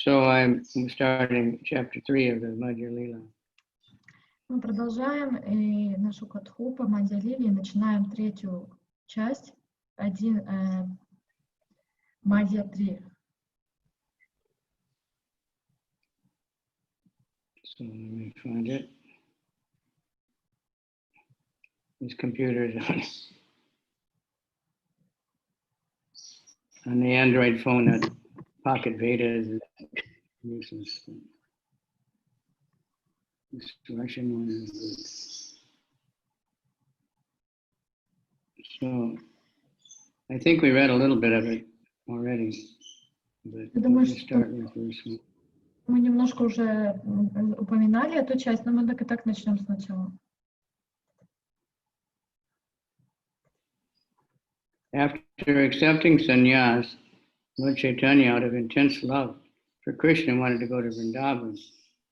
So I'm starting chapter 3 of the Madhya-lila. Мы продолжаем нашу катху по Мадхья-лиле и начинаем третью часть, Мадхья-3. So let me find it. This computer is on the Android phone. That Pocket Beta is useless. This Russian one is good. So I think we read a little bit of it already, but we'll start with verse 1. Мы немножко уже упоминали эту часть, но мы так и так начнем сначала. After accepting sannyas, Lord Chaitanya, out of intense love for Krishna, wanted to go to Vrindavan,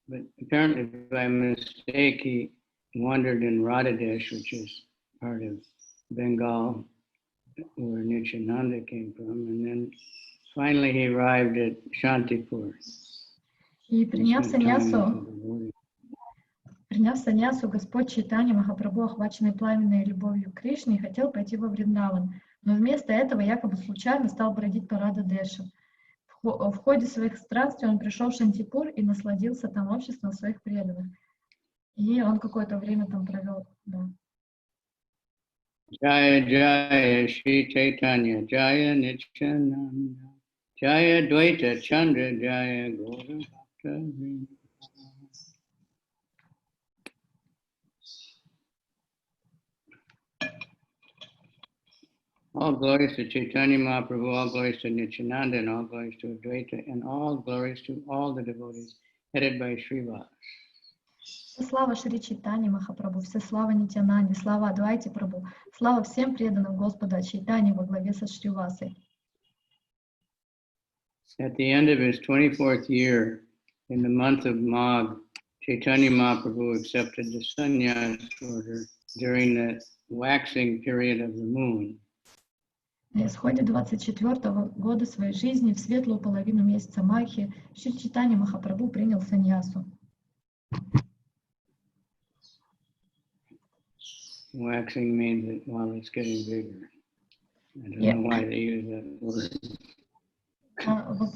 but apparently by mistake he wandered in Radhadesh, which is part of Bengal, where Nityananda came from, and then finally he arrived at Shantipur. И приняв саньясу, Господь Чайтанья Махапрабху, охваченный пламенной любовью к Кришне, хотел пойти во Вриндаван, но вместо этого якобы случайно стал бродить по Радха-дешу. В ходе своих странствий он пришел в Шантипур и насладился там обществом своих преданных. И он какое-то время там провел. Да. Jaya Jaya Shri Chайтанья, Jaya Nityananda, Jaya Advaita Chandra, Jaya Gaura Bhakta. All glories to Chaitanya Mahaprabhu, all glories to Nityananda, and all glories to Advaita, and all glories to all the devotees headed by Srivas. Вся слава Шри Чайтаньи Махапрабху, вся слава Нитянанде, слава Адвайте Прабху, слава всем преданным Господа Чайтаньи во главе со Шривасой. At the end of his 24th year, in the month of Magh, Chaitanya Mahaprabhu accepted the sannyas order during the waxing period of the moon. На исходе 24-го года своей жизни в светлую половину месяца Махи Шри Чайтанья Махапрабху принял саньясу. Waxing means that while it's getting bigger. I don't know why they use that word.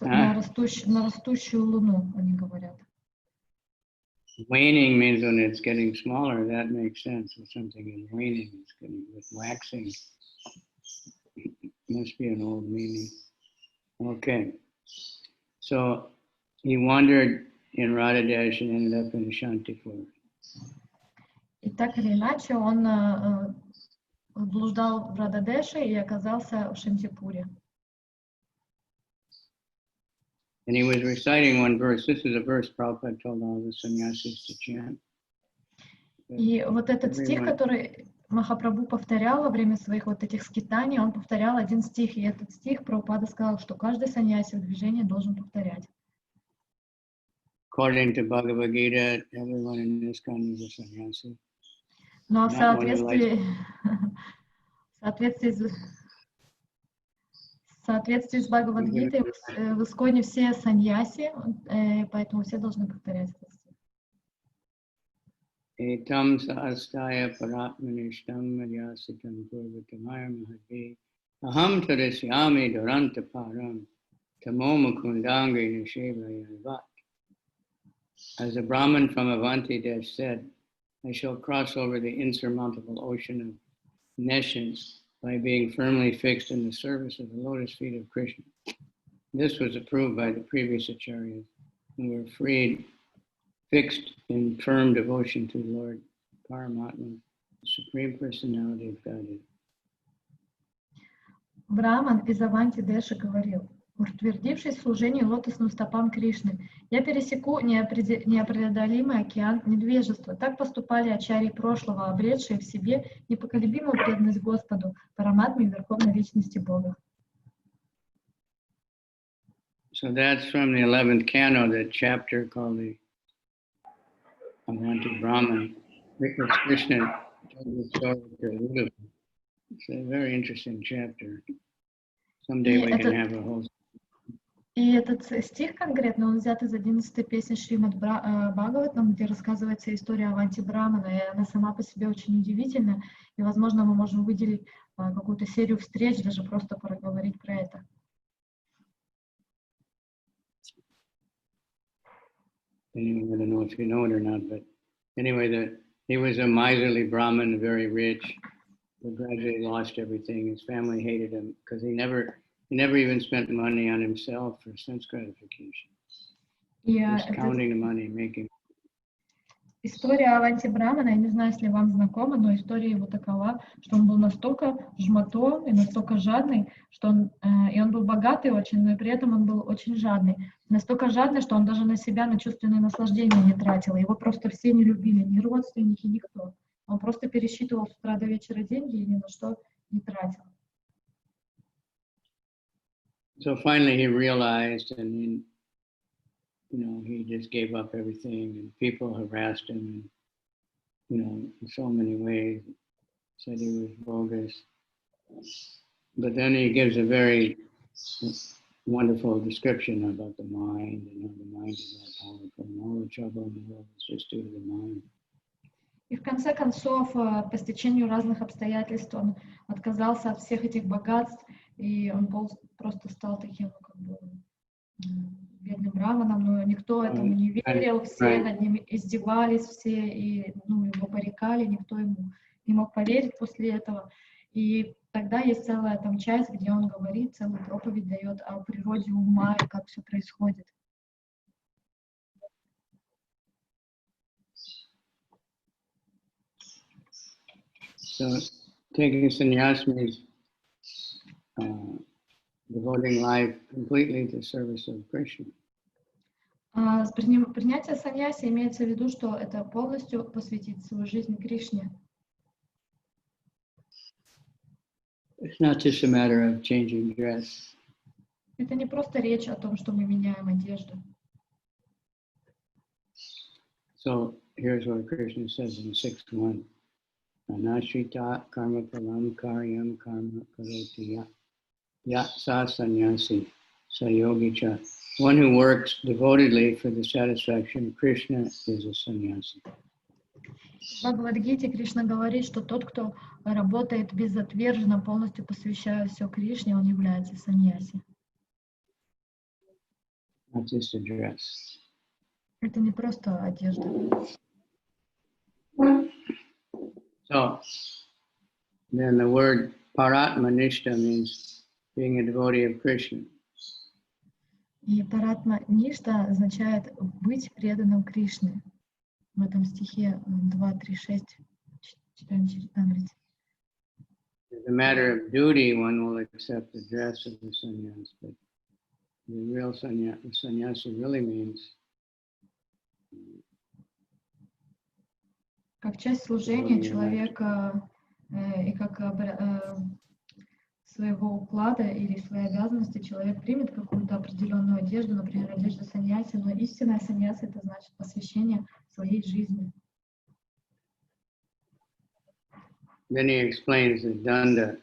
На растущую луну, они говорят. Waning means when it's getting smaller. That makes sense. When something is waning, it's getting, but waxing must be an old meaning. Okay. So he wandered in Radhadesh and ended up in Shantipur. И так или иначе, он блуждал в Радхадеше и оказался в Шантипуре. And he was reciting one verse. This is a verse Prabhupada told all the sannyasis to chant. И вот этот стих, который Махапрабху повторял во время своих вот этих скитаний, он повторял один стих, и этот стих Прабхупада сказал, что каждый саньяси в движении должен повторять. According to Bhagavad Gita, everyone in this country is a sannyasi. Но в соответствии с Бхагавад-гитой в Исконе все саньяси, поэтому все должны повторять этот стих. Etam sahastaya paratmanishtam madhyasitam purvatamaya mahadvi aham tadasyami duranta param tamo mukundangi nishevaya. As the Brahman from Avanti Desh said, I shall cross over the insurmountable ocean of nescience by being firmly fixed in the service of the lotus feet of Krishna. This was approved by the previous Acharyas, who were freed, fixed in firm devotion to Lord Paramatma, the Supreme Personality of Godhead. Браман из Аванти Дэша говорил: утвердившись в служении лотосным стопам Кришны, я пересеку неопреодолимый океан невежества. Так поступали ачарьи прошлого, обретшие в себе непоколебимую преданность Господу, Параматме и Верховной Личности Бога. So that's from the 11th canto, the chapter called the Avanti Brahman. Krishna told the story to Uddhava. It's a very interesting chapter. Someday we can have a whole. И этот стих конкретно, он взят из 11-й песни Шримад Бхагаватам, где рассказывается история Аванти Брамана, и она сама по себе очень удивительна, и, возможно, мы можем выделить какую-то серию встреч, даже просто поговорить про это. Anyway, I don't know if you know it or not, but anyway, he was a miserly Brahmin, very rich, but gradually lost everything. His family hated him because he never even spent money on himself for sense gratification. Just counting the money, making. История Аванти Брамана, я не знаю, если вам знакома, но история его такова, что он был настолько жмотом и настолько жадный, что он был богатый очень, но и при этом он был очень жадный. Настолько жадный, что он даже на себя, на чувственные наслаждения не тратил. Его просто все не любили, ни родственники, никто. Он просто пересчитывал с утра до вечера деньги и ни на что не тратил. So finally he realized, and he just gave up everything, and people harassed him, in so many ways, said he was bogus. But then he gives a very wonderful description about the mind, and how the mind is all powerful, and all the trouble in the world is just due to the mind. И в конце концов, по стечению разных обстоятельств, он отказался от всех этих богатств, и он просто стал таким, бедным браманом, но никто этому не верил, все над ним издевались, все и его порекали, никто ему не мог поверить после этого. И тогда есть целая там часть, где он говорит, целую проповедь дает о природе ума и как все происходит. So taking sannyas means devoting life completely to service of Krishna. Принятие саньяси имеется в виду, что это полностью посвятить свою жизнь Кришне. It's not just a matter of changing dress. Это не просто речь о том, что мы меняем одежду. So here's what Krishna says in 6.1. Anashrita karma palam karyam karma karoti ya sa sannyasi sayogicha. One who works devotedly for the satisfaction of Krishna is a sannyasi. В Бхагавад-гите Кришна говорит, что тот, кто работает безотверженно, полностью посвящая все Кришне, он является саньяси. Not just a dress. Это не просто одежда. So, then the word paratmanishta means being a devotee of Krishna. И паратма-ништа означает быть преданным Кришне. В этом стихе 2.3.6 читаем Чаритамрите. As a matter of duty, one will accept the dress of the sannyas, but the real sannyasi really means как часть служения человека и как своего уклада или своей обязанности человек примет какую-то определенную одежду, например, одежду саньяси, но истинная саньяси — это значит посвящение своей жизни. Then he explains that danda,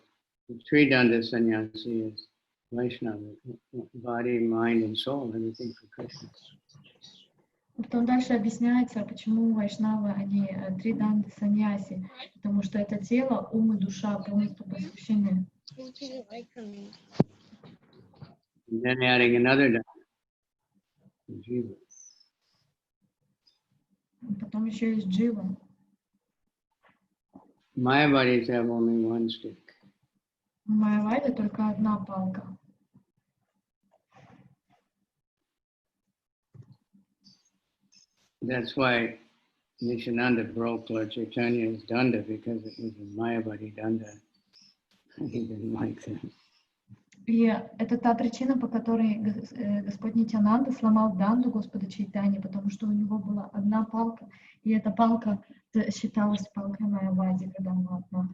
the three danda sannyasi is Vaishnava, body, mind, and soul, everything for Krishna. Потом дальше объясняется, почему вайшнавы, они три данды саньяси, потому что это тело, ум и душа полностью посвящены. And then adding another danda, jiva. Потом еще есть джива. Mayavadis have only one stick. В Майяваде только одна палка. That's why Nishananda broke Lord Chaitanya's danda, because it was a Mayavadi danda. He didn't like that. И это та причина, по которой Господь Нитьянанда сломал данду Господа Чайтаньи, потому что у него была одна палка, и эта палка считалась палкой Майявади, когда она одна.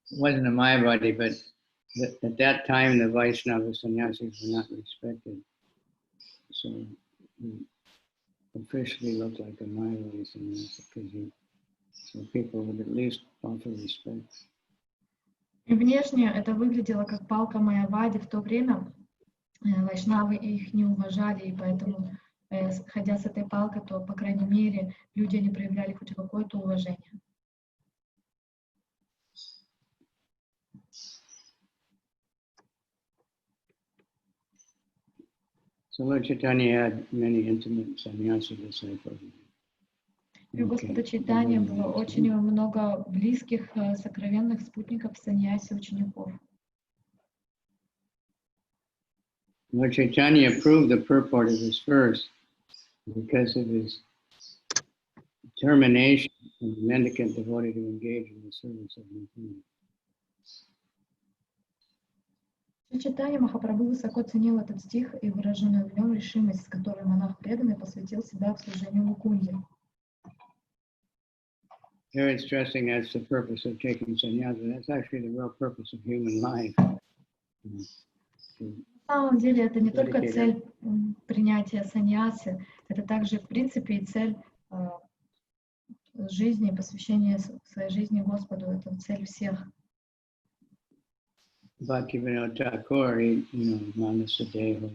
It wasn't a Mayavadi, but at that time the Vaishnava sannyasis were not respected. So he officially looked like a Mayavadi sannyasi, so people would at least offer respect. И внешне это выглядело как палка Майявади. В то время вайшнавы их не уважали, и поэтому, ходя с этой палкой, то, по крайней мере, люди не проявляли хоть какое-то уважение. So Lord Chaitanya had many intimate sannyasi disciples. И у Господа Чайтаньи было очень много близких, сокровенных спутников саньяси, учеников. Lord Chaitanya approved the purport of this verse because of his determination and the mendicant devotee to engage in the service of Mahaprabhu. Шри Чайтанья Махапрабху высоко ценил этот стих и выраженную в нем решимость, с которой монах преданный посвятил себя в служению Мукунде. Here it's stressing that's the purpose of taking sannyasa. That's actually the real purpose of human life. На самом деле это не только цель принятия саньясы, это также, в принципе, и цель жизни, посвящения своей жизни Господу. Это цель всех. Bhaktivinoda Thakur, Manasadeho,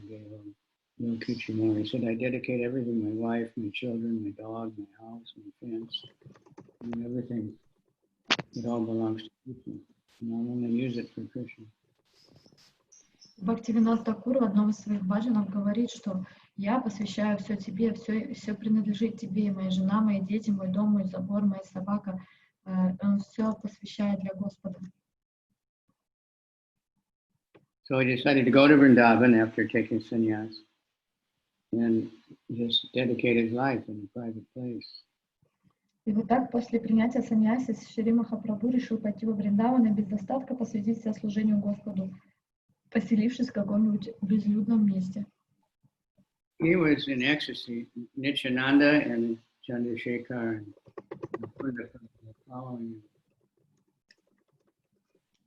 he said, I dedicate everything, my wife, my children, my dog, my house, my fence, and everything. It all belongs to Krishna. And I'll only use it for Krishna. Бхактивинод Такур в одном из своих баджанов говорит, что я посвящаю все тебе, все принадлежит тебе, и моя жена, мои дети, мой дом, мой забор, моя собака. Он все посвящает для Господа. So he decided to go to Vrindavan after taking sannyas and just dedicate his life in a private place. И вот так после принятия саньяси Шри Махапрабху решил пойти во Вриндаван и без достатка посвятить себя служению Господу, поселившись в каком-нибудь безлюдном месте. He was in ecstasy. Nityananda and Chandrasekhar and Buddha were following him.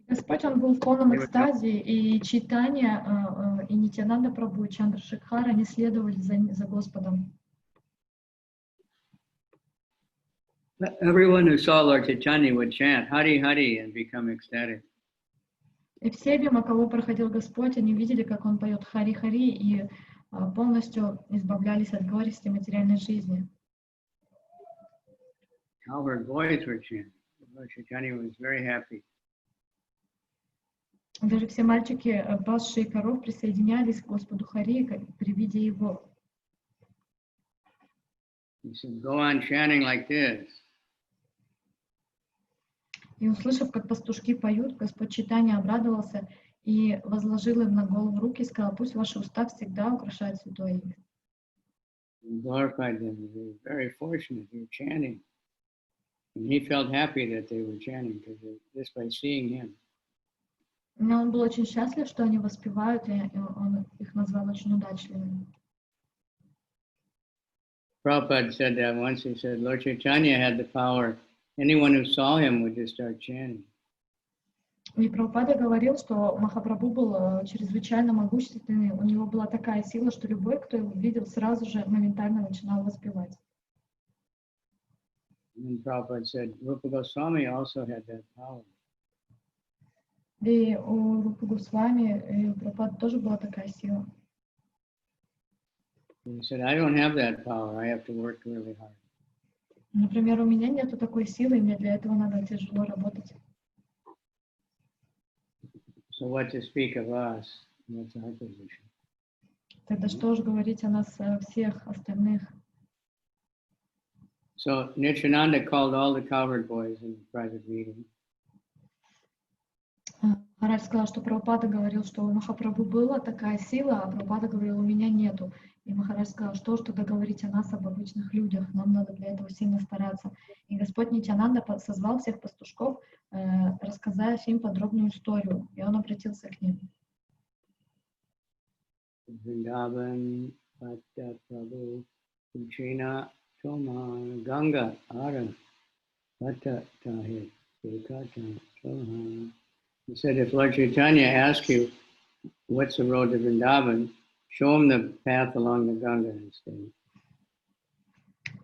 Господь, он был в полном экстазе, и Чайтанья, и Нитьянанда Прабху, и Чандрашекхар, они следовали за Господом. Everyone who saw Lord Chaitanya would chant Hari Hari and become ecstatic. И все, мимо кого проходил Господь, они видели, как он поет Хари-Хари, и полностью избавлялись от горести материальной жизни. Cowherd boys were chanting. Lord Chaitanya was very happy. Даже все мальчики, пасшие коров, присоединялись к Господу Хари при виде его. He said, go on chanting like this. И услышав, как пастушки поют, Господь Чайтанья обрадовался и возложил им на голову руки и сказал, пусть ваши уста всегда украшают святое имя. He glorified them. They were very fortunate. They were chanting. And he felt happy that they were chanting because just by seeing him. Но он был очень счастлив, что они воспевают, и он их назвал очень удачливыми. Prabhupada said that once. He said, Lord Chaitanya had the power. Anyone who saw him would just start chanting. И Прабхупада говорил, что Махапрабху был чрезвычайно могущественный, у него была такая сила, что любой, кто его видел, сразу же моментально начинал воспевать. And Prabhupada said, Rupa Goswami also had that power. И у Рупы Госвами и у Прабхупады тоже была такая сила. He said, I don't have that power. I have to work really hard. Например, у меня нету такой силы, и мне для этого надо тяжело работать. So what to speak of us? What's our position? Тогда что же говорить о нас всех остальных? So Nityananda called all the cowherd boys in a private meeting. Хараш сказал, что Прабхупада говорил, что у Махапрабху была такая сила, а Прабхупада говорил, у меня нету. И Махараш сказал, что ж тогда говорить о нас, об обычных людях, нам надо для этого сильно стараться. И Господь Нитьянанда созвал всех пастушков, рассказав им подробную историю, и он обратился к ним. Vrindavan, Bhatta Prabhu, Uchena, Toma, Ganga, Ara, Bhatta Tahir, Ekata, Toha. He said, if Lord Chaitanya asks you, what's the road to Vrindavan, show him the path along the Ganga instead.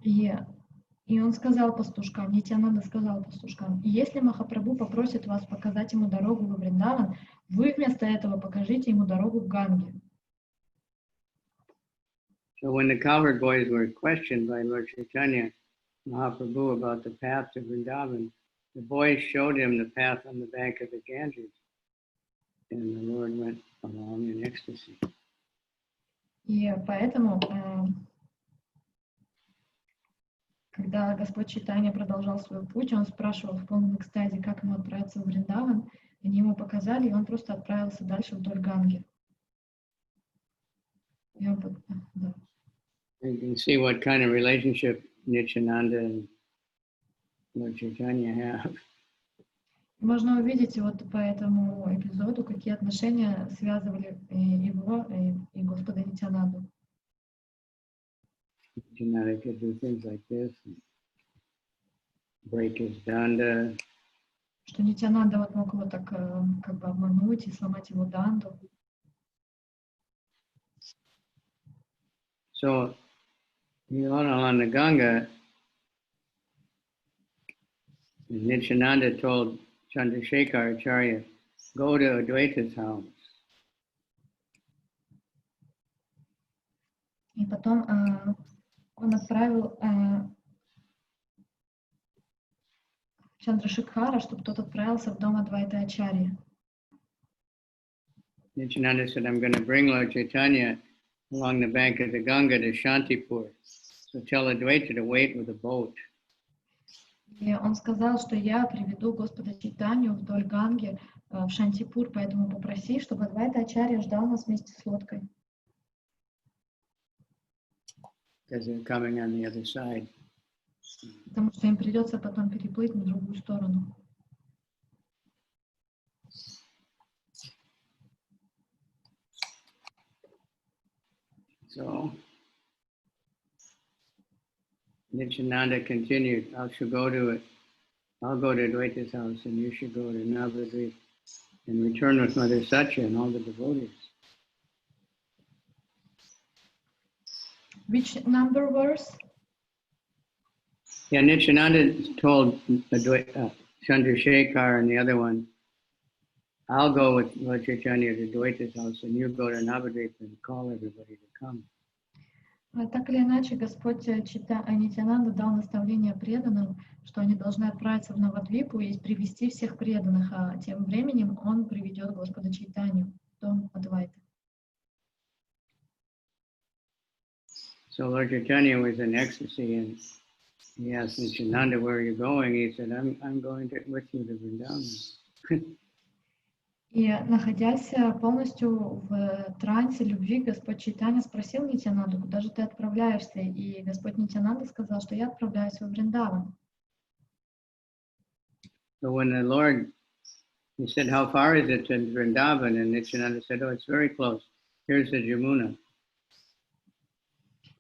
И И он сказал пастушкам, Нитьянанда сказал пастушкам, если Махапрабху попросит вас показать ему дорогу во Вриндаван, вы вместо этого покажите ему дорогу в Ганге. So when the cowherd boys were questioned by Lord Chaitanya Mahaprabhu about the path to Vrindavan, the boys showed him the path on the bank of the Ganges, and the Lord went along in ecstasy. И поэтому, когда Господь Чайтанья продолжал свой путь, он спрашивал в полном экстазе, как ему отправиться в Вриндаван. Они ему показали, и он просто отправился дальше вдоль Ганги. И он, да. You can see what kind of relationship Nityananda and Lord Chaitanya have. Можно увидеть вот по этому эпизоду, какие отношения связывали его и Господа Нитьянанду. Nityananda could do things like this, and break his danda. Что Нитьянанда вот мог его так как бы обмануть и сломать его данду. So, on the Ganga, Nityananda told Chandrasekhar Acharya, go to Advaita's house. И потом он отправил Чандрашекхара, чтобы тот отправился в дом Адвайты Ачарьи. Nityananda said, I'm going to bring Lord Chaitanya along the bank of the Ganga to Shantipur. So tell Advaita to wait with the boat. И он сказал, что я приведу Господа Чайтанью вдоль Ганги в Шантипур, поэтому попроси, чтобы Адвайта Ачарья ждал нас вместе с лодкой. Because they're coming on the other side. Потому что им придется потом переплыть на другую сторону. So Nityananda continued, I'll go to Advaita's house and you should go to Navadvip and return with Mother Satya and all the devotees. Which number verse? Yeah, Nityananda told Chandrasekhar and the other one, I'll go with Lord Chaitanya to Advaita's house and you go to Navadvip and call everybody to come. Так или иначе, Господь Нитьянанда дал наставление преданным, что они должны отправиться в Навадвипу и привести всех преданных, а тем временем он приведет Господа Чайтанью в дом Адвайты. So Lord Chaitanya was in ecstasy and he asked Nityananda, where are you going? He said, I'm going with you to Vrindavan. И, находясь полностью в трансе любви, Господь Чайтанья спросил Нитьянанду, куда же ты отправляешься? И Господь Нитьянанда сказал, что я отправляюсь во Вриндаван. So when the Lord, he said, how far is it to Vrindavan? And Nityananda said, oh, it's very close. Here's the Jamuna.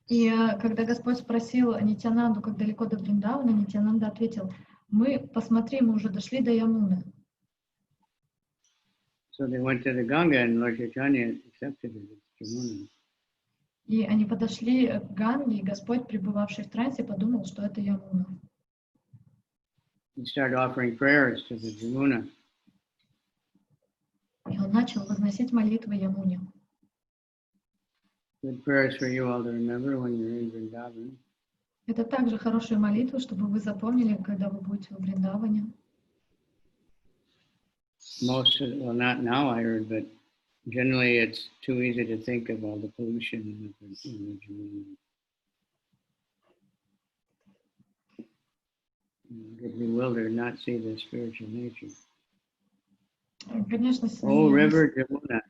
И когда Господь спросил Нитьянанду, как далеко до Вриндавана, Нитьянанда ответил, мы уже дошли до Ямуны. So they went to the Ganga and Lord Chaitanya accepted it, it's Jamuna. И они подошли к Ганге, и Господь, пребывавший в трансе, подумал, что это Ямуна. He started offering prayers to the Jamuna. И он начал возносить молитвы Ямуне. Good prayers for you all to remember when you're in Vrindavan. Это также хорошие молитвы, чтобы вы запомнили, когда вы будете во Вриндаване. Well, not now I heard, but generally it's too easy to think of all the pollution in the Jamuna. Get bewildered, not see the spiritual nature. Конечно, Oh, River Jamuna,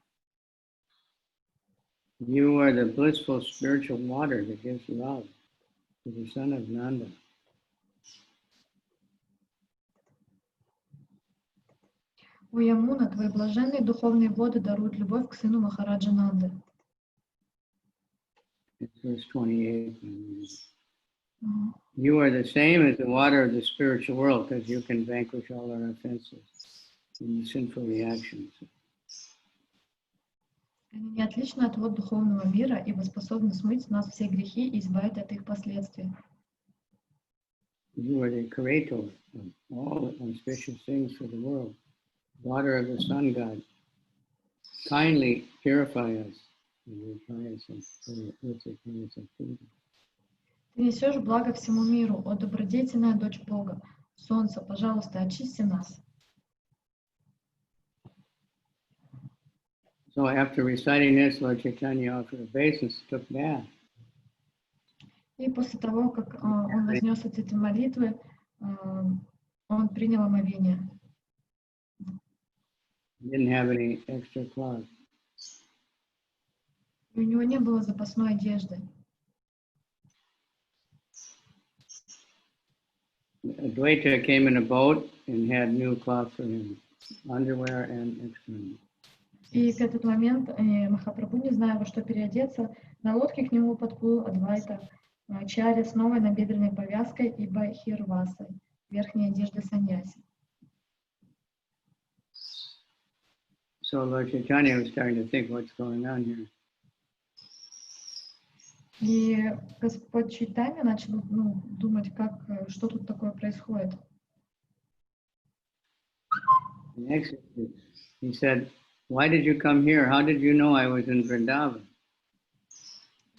you are the blissful spiritual water that gives love to the son of Nanda. О Ямуна, твои блаженные духовные воды даруют любовь к сыну Махараджа Нанды. It's verse 28. You are the same as the water of the spiritual world because you can vanquish all our offenses and sinful reactions. Они не отличны от вод духовного мира, ибо способны смыть с нас все грехи и избавить от их последствий. You are the creator of all the auspicious things for the world. Daughter of the sun god, kindly purify us with your pious activity. Ты несешь благо всему миру, о добродетельная дочь Бога. Солнце, пожалуйста, очисти нас. So after reciting this, Lord Chaitanya offered obeisance, took bath. И после того, как он вознес эти молитвы, он принял омовение. Didn't have any extra cloth. И у него не было запасной одежды. Advaita came in a boat and had new cloth for him, underwear and extra. И в этот момент Махапрабху, не зная, во что переодеться, на лодке к нему подплыл Адвайта Ачарья с новой набедренной повязкой и бахирвасой, верхней одежды саньяси. So Lord Chaitanya was starting to think what's going on here. И Господь Чайтанья начал думать, что тут такое происходит. Next, he said, "Why did you come here? How did you know I was in Vrindavan?"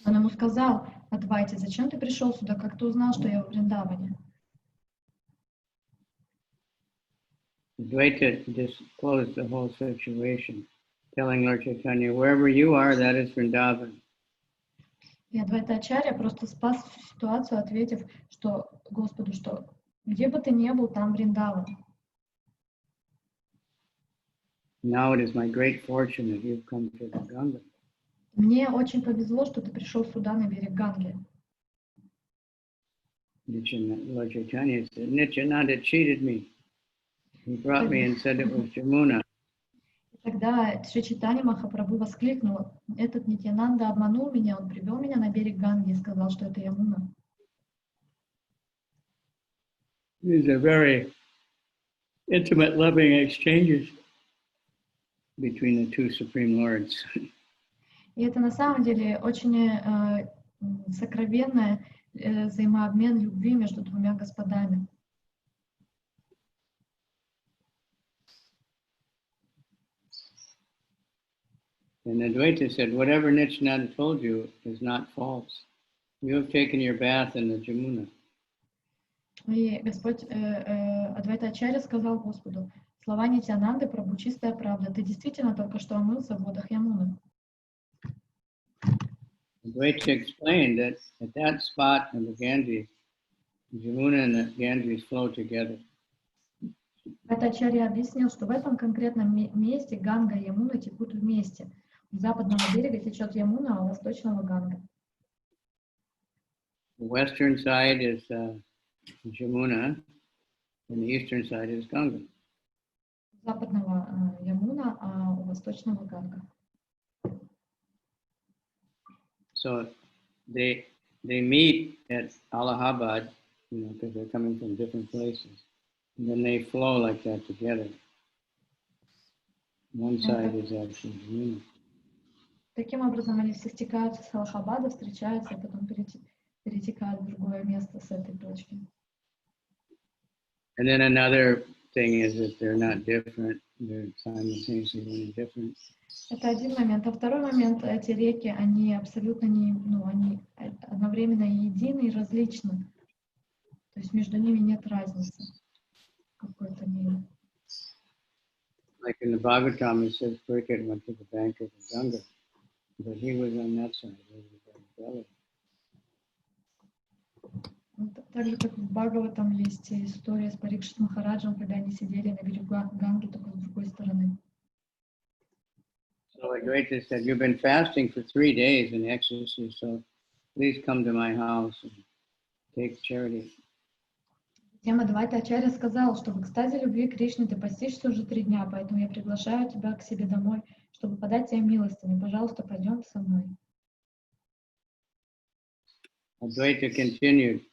Он ему сказал: Адвайте, зачем ты пришел сюда? Как ты узнал, что я в Вриндаване? Advaita disclosed the whole situation, telling Lord Chaitanya, "Wherever you are, that is Vrindavan." И Адвайта Ачарья просто спас всю ситуацию, ответив, что Господу, что где бы ты ни был, там Вриндаван. Now it is my great fortune that you've come to the Ganga. Мне очень повезло, что ты пришел сюда, на берег Ганги. Lord Chaitanya said, "Nityananda cheated me. He brought me and said it was Jamuna." И тогда Шри Чайтанья Махапрабху воскликнул: этот Нитьянанда обманул меня, он привел меня на берег Ганги и сказал, что это Ямуна. These are very intimate, loving exchanges between the two Supreme Lords. И это на самом деле очень сокровенный взаимообмен любви между двумя господами. And Advaita said, "Whatever Nityananda told you is not false. You have taken your bath in the Jamuna." И Господь Адвайта Ачарья сказал Господу: слова Нитьянанды, Прабху, чистая правда. Ты действительно только что омылся в водах Ямуны. Advaita explained that at that spot in the Ganges, Jamuna and the Ganges flow together. Адвайта Ачарья объяснил, что в этом конкретном месте Ганга и Ямуна текут вместе. У западного берега течет Ямуна, а у восточного Ганга. The western side is Jamuna, and the eastern side is Ganga. У западного Ямуна, а у восточного Ганга. So they meet at Allahabad, because they're coming from different places, and then they flow like that together. One side is actually Jamuna. Таким образом, они все стекаются с Аллахабада, встречаются и потом перетекают в другое место с этой точки. And then another thing is that they're not different; they're simultaneously really different. Это один момент. А второй момент: эти реки, они абсолютно не, они одновременно и едины, и различны. То есть между ними нет разницы какой-то меры. Like in the Bhagavatam, it says Cricket went to the bank of the Ganga, but he was on that side. He was Так же, как в Бхагаватам есть история с Парикшит Махараджем, когда они сидели на берегу Ганги, только с другой стороны. So Advaita said, "You've been fasting for 3 days in ecstasy, so please come to my house and take charity." Затем Адвайта Ачарья сказал, что в экстазе любви к Кришне ты постишься уже 3 дня, поэтому я приглашаю тебя к себе домой, чтобы подать тебе милостыню. Пожалуйста, пойдем со мной. Advaita continued,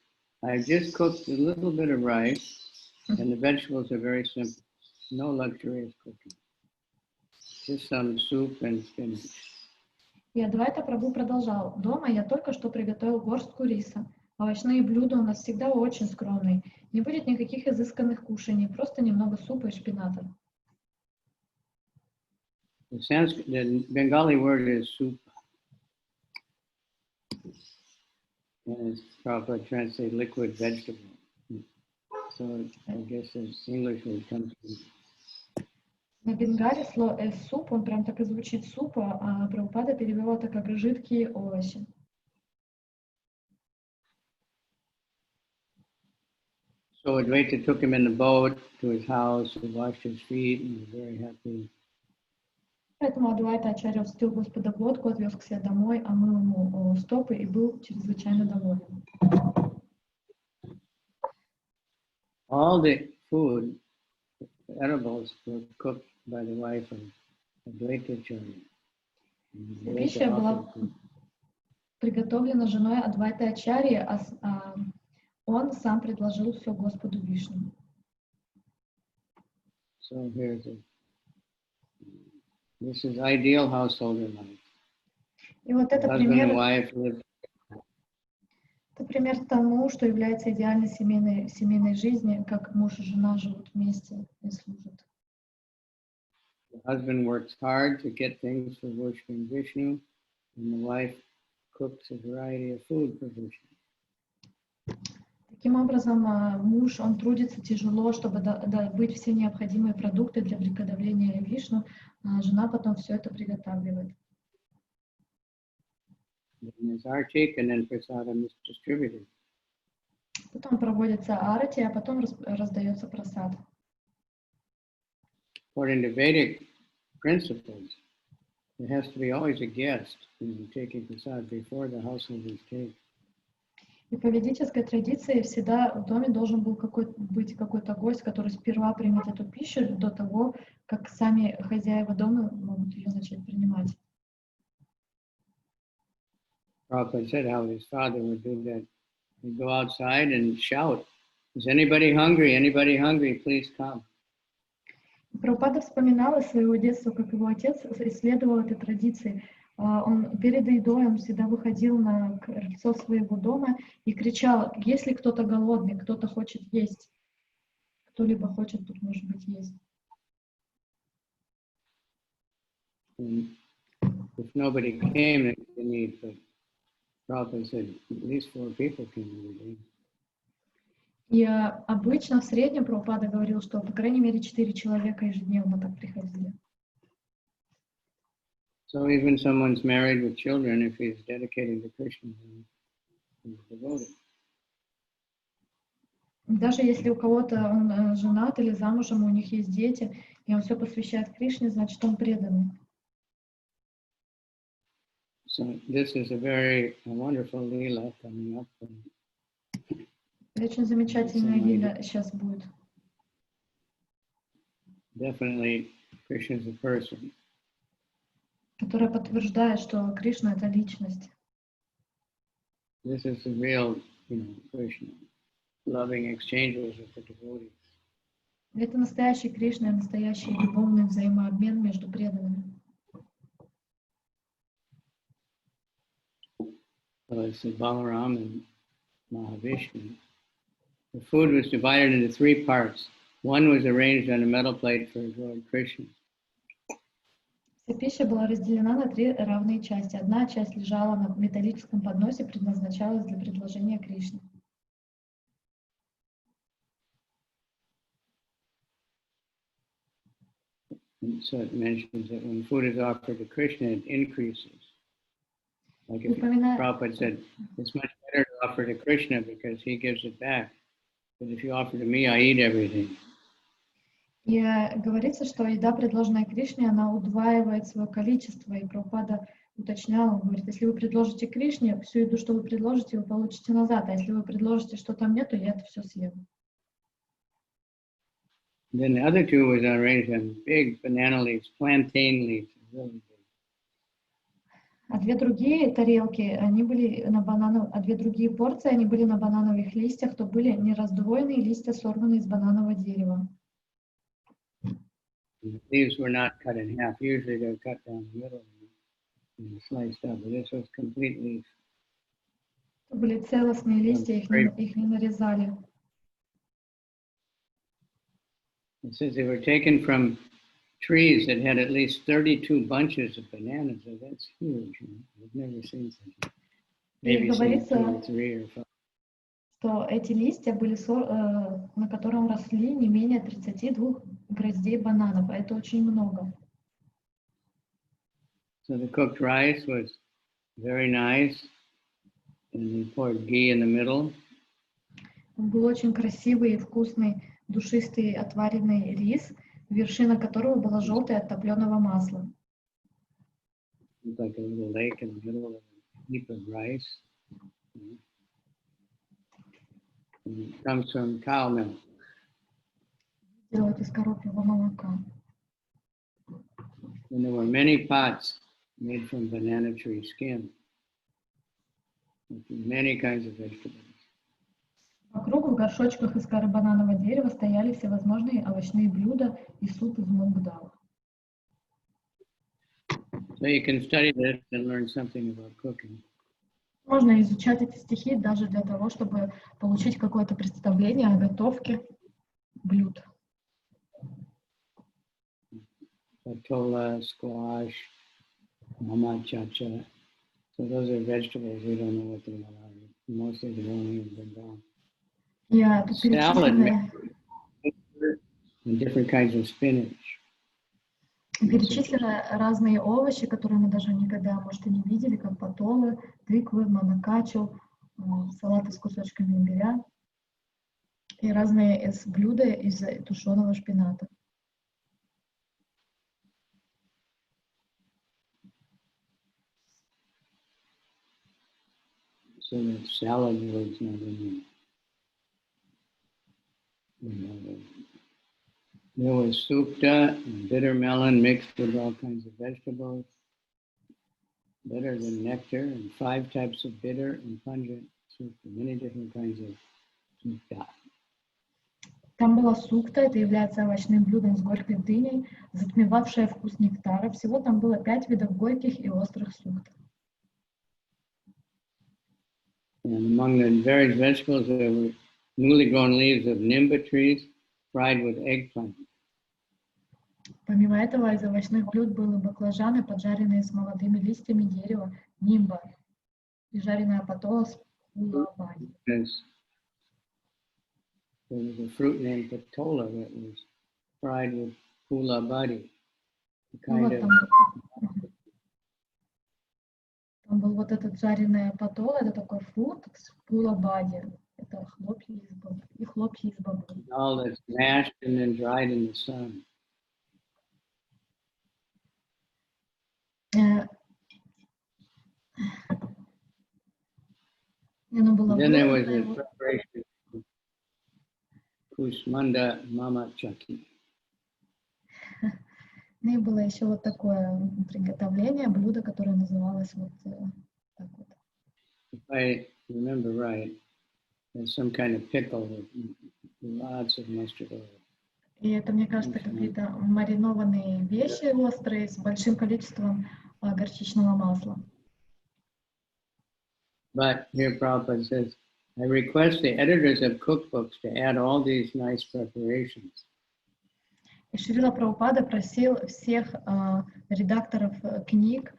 "I've just cooked a little bit of rice, and the vegetables are very simple. No luxurious cooking. Just some soup and spinach." И Адвайта Прабху продолжал: дома я только что приготовил горстку риса. Овощные блюда у нас всегда очень скромные. Не будет никаких изысканных кушаний, просто немного супа и шпината. The Bengali word is soup, and it's Prabhupada translated liquid vegetable. So I guess the English word comes from. На бенгале слово суп, он прям так и звучит супа, а Прабхупада перевел это как жидкие овощи. So Advaita took him in the boat to his house, he washed his feet, and was very happy. Поэтому Адвайты Ачарьи впустил Господа в лодку, отвез к себе домой, омыл ему стопы и был чрезвычайно доволен. All the food, the edibles, were cooked by the wife of Advaita Ачарьи. Пища была приготовлена женой Адвайты Ачарьи, а он сам предложил все Господу Вишну. So this is ideal householder life. И вот это Husband and wife live. Это пример тому, что является идеальной семейной жизни, как муж и жена живут вместе и служат. The husband works hard to get things for worshiping Vishnu, and the wife cooks a variety of food for Vishnu. Таким образом, муж, он трудится тяжело, чтобы добыть все необходимые продукты для приготовления Вишну, а жена потом все это приготавливает. Потом проводится арати, а потом раздается прасад. According to Vedic principles, there has to be always a guest taking prasad before the householders take. И по ведической традиции всегда в доме должен был быть какой-то гость, который сперва примет эту пищу до того, как сами хозяева дома могут ее начать принимать. Prabhupada said how his father would do that. He'd go outside and shout, "Is anybody hungry? Anybody hungry? Please come." Прабхупада вспоминал из своего детства, как его отец исследовал этой традиции. Он перед едой он всегда выходил на крыльцо своего дома и кричал: если кто-то голодный, кто-то хочет есть, кто-либо хочет тут, может быть, есть. If nobody came, then he eat, but Prabhupada said at least 4 people came every day. И обычно в среднем Прабхупада говорил, что по крайней мере 4 человека ежедневно так приходили. So even someone's married with children, if he's dedicating to Krishna, he's devoted. Даже если у кого-то он женат или замужем, у них есть дети, и он все посвящает Кришне, значит он преданный. So this is a very wonderful lila coming up. Очень замечательная лила сейчас будет. Definitely, Krishna is a person. Которая подтверждает, что Кришна — это личность. This is the real, Krishna, loving exchanges with the devotees. Это настоящий Кришна, настоящий любовный взаимообмен между преданными. So it's Balaram and Mahavishnu. The food was divided into 3 parts. One was arranged on a metal plate for Lord Krishna. Вся пища была разделена на 3 равные части. Одна часть лежала на металлическом подносе, предназначалась для предложения Кришне. And so it mentions that when food is offered to Krishna, it increases. Like if Prabhupada said, it's much better to offer to Krishna because he gives it back. But if you offer to me, I eat everything. И говорится, что еда, предложенная Кришне, она удваивает свое количество. И Прабхупада уточнял, он говорит, если вы предложите Кришне, всю еду, что вы предложите, вы получите назад. А если вы предложите, что там нету, я это все съем. Then the other 2 was arranged on big banana leaves, plantain leaves, really big. А 2 другие тарелки, они были на банановых, а 2 другие порции, они были на банановых листьях, то были не раздвоенные листья, сорванные из бананового дерева. The leaves were not cut in half. Usually they're cut down the middle and sliced up, but this was complete leaf. были целостные листья, их не нарезали. It says they were taken from trees that had at least 32 bunches of bananas. So that's huge. I've never seen such. Maybe seen 2 or 3 or 5. Что эти листья были, на котором росли не менее 32 гроздей бананов, а это очень много. So the cooked rice was very nice, and they poured ghee in the middle. Он был очень красивый и вкусный, душистый отваренный рис, вершина которого была желтой от топленого масла. Like a little lake in the middle of a heap of rice. And it comes from cow milk. Делают из коровьего молока. And there were many pots made from banana tree skin, with many kinds of vegetables. Вокруг в горшочках из коры бананового дерева стояли всевозможные овощные блюда и суп из мунгдала. So you can study this and learn something about cooking. Можно изучать эти стихи даже для того, чтобы получить какое-то представление о готовке блюд. Patola, squash, mamachacha. So those are vegetables. We don't know what they are. Mostly they're only in Bengal. Я тут Salad and different kinds of spinach. Перечислены разные овощи, которые мы даже никогда, может, и не видели, как патолы, тыквы, манакачу, салаты с кусочками имбиря и разные блюда из тушеного шпината. So that salad was not in there. There was sukta and bitter melon mixed with all kinds of vegetables, bitter than nectar, and 5 types of bitter and pungent sukta, many different kinds of sukta. Там была сукта, это является овощным блюдом с горькой дыней, затмевавшее вкус нектара. Всего там было 5 видов горьких и острых суктов. And among the various vegetables, there were newly grown leaves of nimba trees fried with eggplant. Помимо этого, из овощных блюд были баклажаны, поджаренные с молодыми листьями дерева нимба, и жареная патола с пулабади. There was a fruit named patola that was fried with pulabadi. Там был вот этот жареная патола, это такой фрукт с пулабади. Это хлопья из бобовых. All that's mashed and then dried in the sun. Then there was a preparation of Kusmanda Mama Chaki. И было еще вот такое приготовление, блюдо, которое называлось вот так вот. If I remember right, there's some kind of pickle with lots of mustard oil. И это, мне кажется, какие-то маринованные вещи острые с большим количеством горчичного масла. But here Prabhupada says, I request the editors of cookbooks to add all these nice preparations. И Шрила Прабхупада просил всех редакторов книг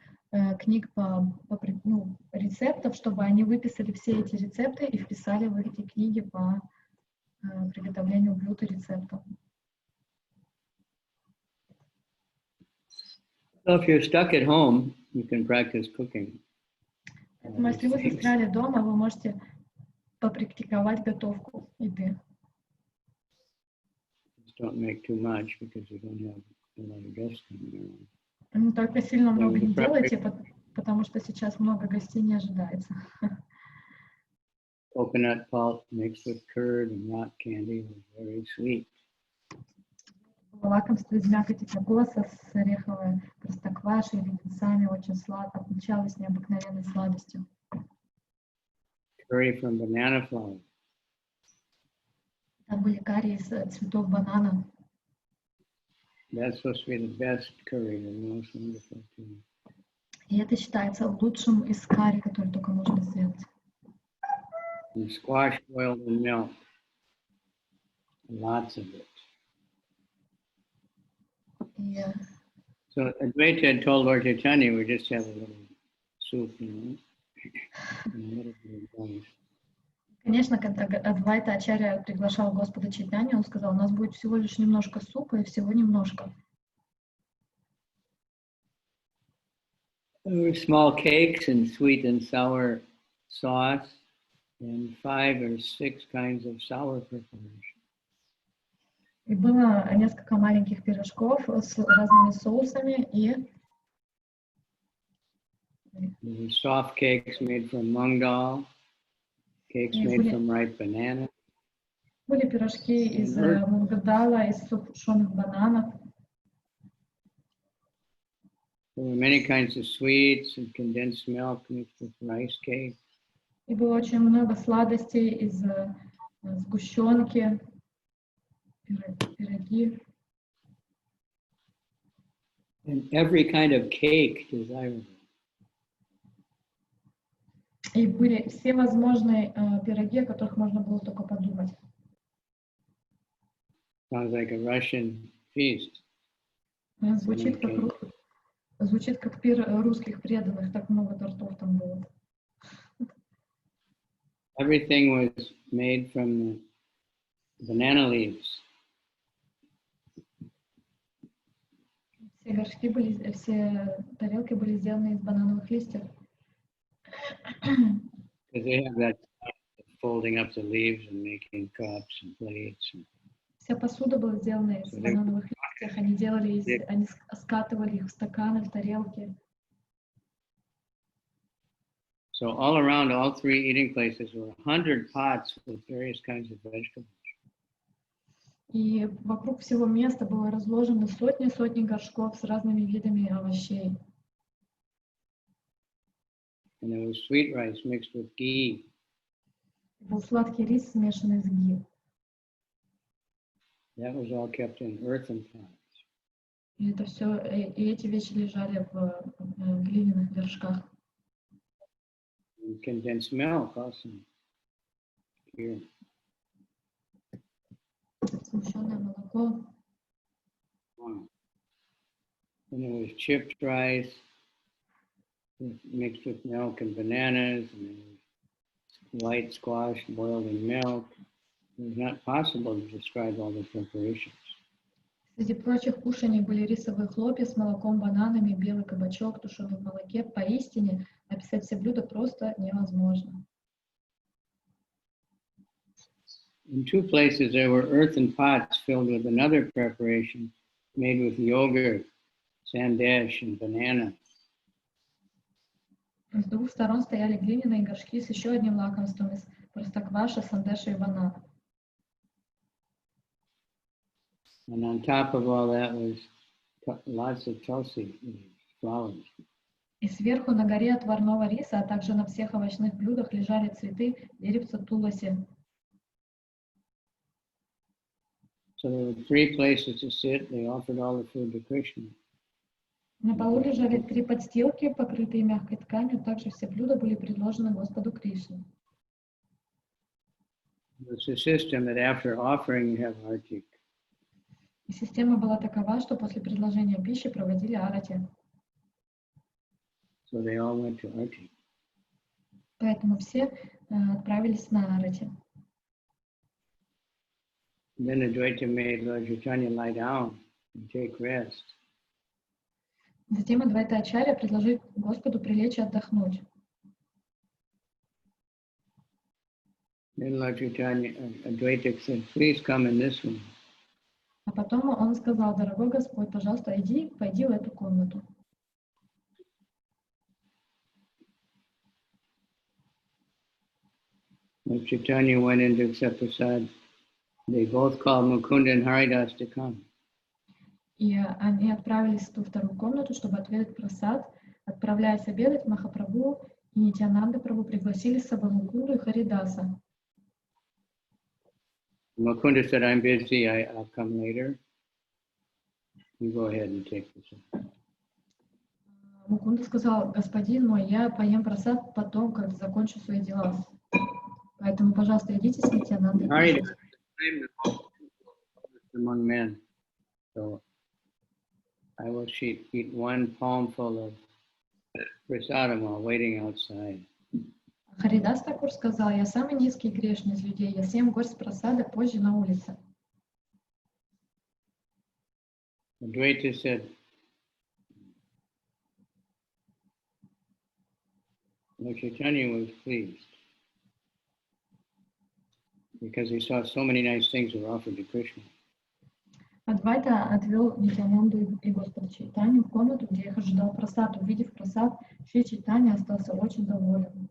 по рецептов, чтобы они выписали все эти рецепты и вписали в эти книги по приготовлению блюд и рецептов. So if you're stuck at home, you can practice cooking. Поэтому, если вы застряли дома, вы можете попрактиковать готовку еды. Don't make too much because you don't have a lot of guests coming around. Ну, только сильно много не делайте, потому что сейчас много гостей не ожидается. Coconut pulp mixed with curd and rock candy was very sweet. Лакомство из мякоти кокоса с ореховой простоквашей и леденцами очень отличалось необыкновенной сладостью. Curry from banana flower. Там были карри из цветов банана. That's supposed to be the best curry, the most wonderful too. И это считается лучшим из карри, который только можно сделать. and squash boiled in milk. Lots of it. И, So Advaita had told Lord Chaitanya, we just have a little soup, you know, and a little bit of rice. конечно, когда Адвайта Ачарья приглашал Господа Чайтанью, он сказал, у нас будет всего лишь немножко супа и всего немножко. There were small cakes and sweet and sour sauce and 5 or 6 kinds of sour preparation. И было несколько маленьких пирожков с разными соусами и There were soft cakes made from mung dal, cakes made from ripe banana. были пирожки из мунгдала, из сушеных бананов. There were many kinds of sweets and condensed milk mixed with rice cake. И было очень много сладостей из сгущенки, пироги. And every kind of cake desirable. И были все возможные пироги, о которых можно было только подумать. Sounds like a Russian feast. Звучит как пир русских преданных, так много тортов там было. Everything was made from the banana leaves. Все тарелки были сделаны из банановых листьев. Because they have that folding up the leaves and making cups and plates. Вся посуда была сделана из банановых листьев. Они скатывали их в стаканы, в тарелки. So all around all 3 eating places were 100 pots with various kinds of vegetables. И вокруг всего места было разложено сотни горшков с разными видами овощей. And there was sweet rice mixed with ghee. Был сладкий рис, смешанный с ги. That was all kept in earthen pots. И это все, и эти вещи лежали в глиняных горшках. And condensed milk also. Here. Сгущенное молоко. Wow. And there was chipped rice mixed with milk and bananas, and there was white squash boiled in milk. It was not possible to describe all the preparations. Среди прочих кушаний были рисовые хлопья с молоком, бананами, белый кабачок, тушеный в молоке. Поистине, описать все блюда просто невозможно. In 2 places there were earthen pots filled with another preparation made with yogurt, sandesh, and banana. С 2 сторон стояли глиняные горшки с еще одним лакомством из простокваши, сандеша и банана. And on top of all that was lots of tulsi flowers. И сверху на горе отварного риса, а также на всех овощных блюдах лежали цветы деревца туласи. So there were 3 places to sit. They offered all the food to Krishna. На полу лежали 3 подстилки, покрытые мягкой тканью. Также все блюда были предложены Господу Кришне. It's a system that after offering you have arti. И система была такова, что после предложения пищи проводили арати. So they all went to arti. Поэтому все отправились на арати. Then Advaita made Lord Chaitanya lie down and take rest. Затем Адвайты Ачарьи предложил Господу прилечь и отдохнуть. Then Lord Chaitanya, Advaita said, please come in this room. А потом он сказал, дорогой Господь, пожалуйста, пойди в эту комнату. Lord Chaitanya went in to accept prasad. They both called Mukunda and Haridas to come. И они отправились в ту вторую комнату, чтобы отведать прасад. Отправляясь обедать, Махапрабху и Нитьянанда Прабху пригласили с собой Мукунду и Харидаса. Mukunda said, I'm busy, I'll come later. You go ahead and take prasad. Мукунда сказал, господин мой, я поем прасад потом, когда закончу свои дела. Поэтому, пожалуйста, идите с Нитьянандой. Among men, so I will eat one palmful of prasadam while waiting outside. Харидас Такур сказал: я самый низкий и грешный из людей, я съем горсть прасада позже на улице. Advaita said, Lord Chaitanya was pleased because he saw so many nice things were offered to Krishna. Адвайта отвел Нитьянанду и Господа Чайтанью в комнату, где их ожидал прасад. Увидев прасад, Шри Чайтанья остался очень доволен.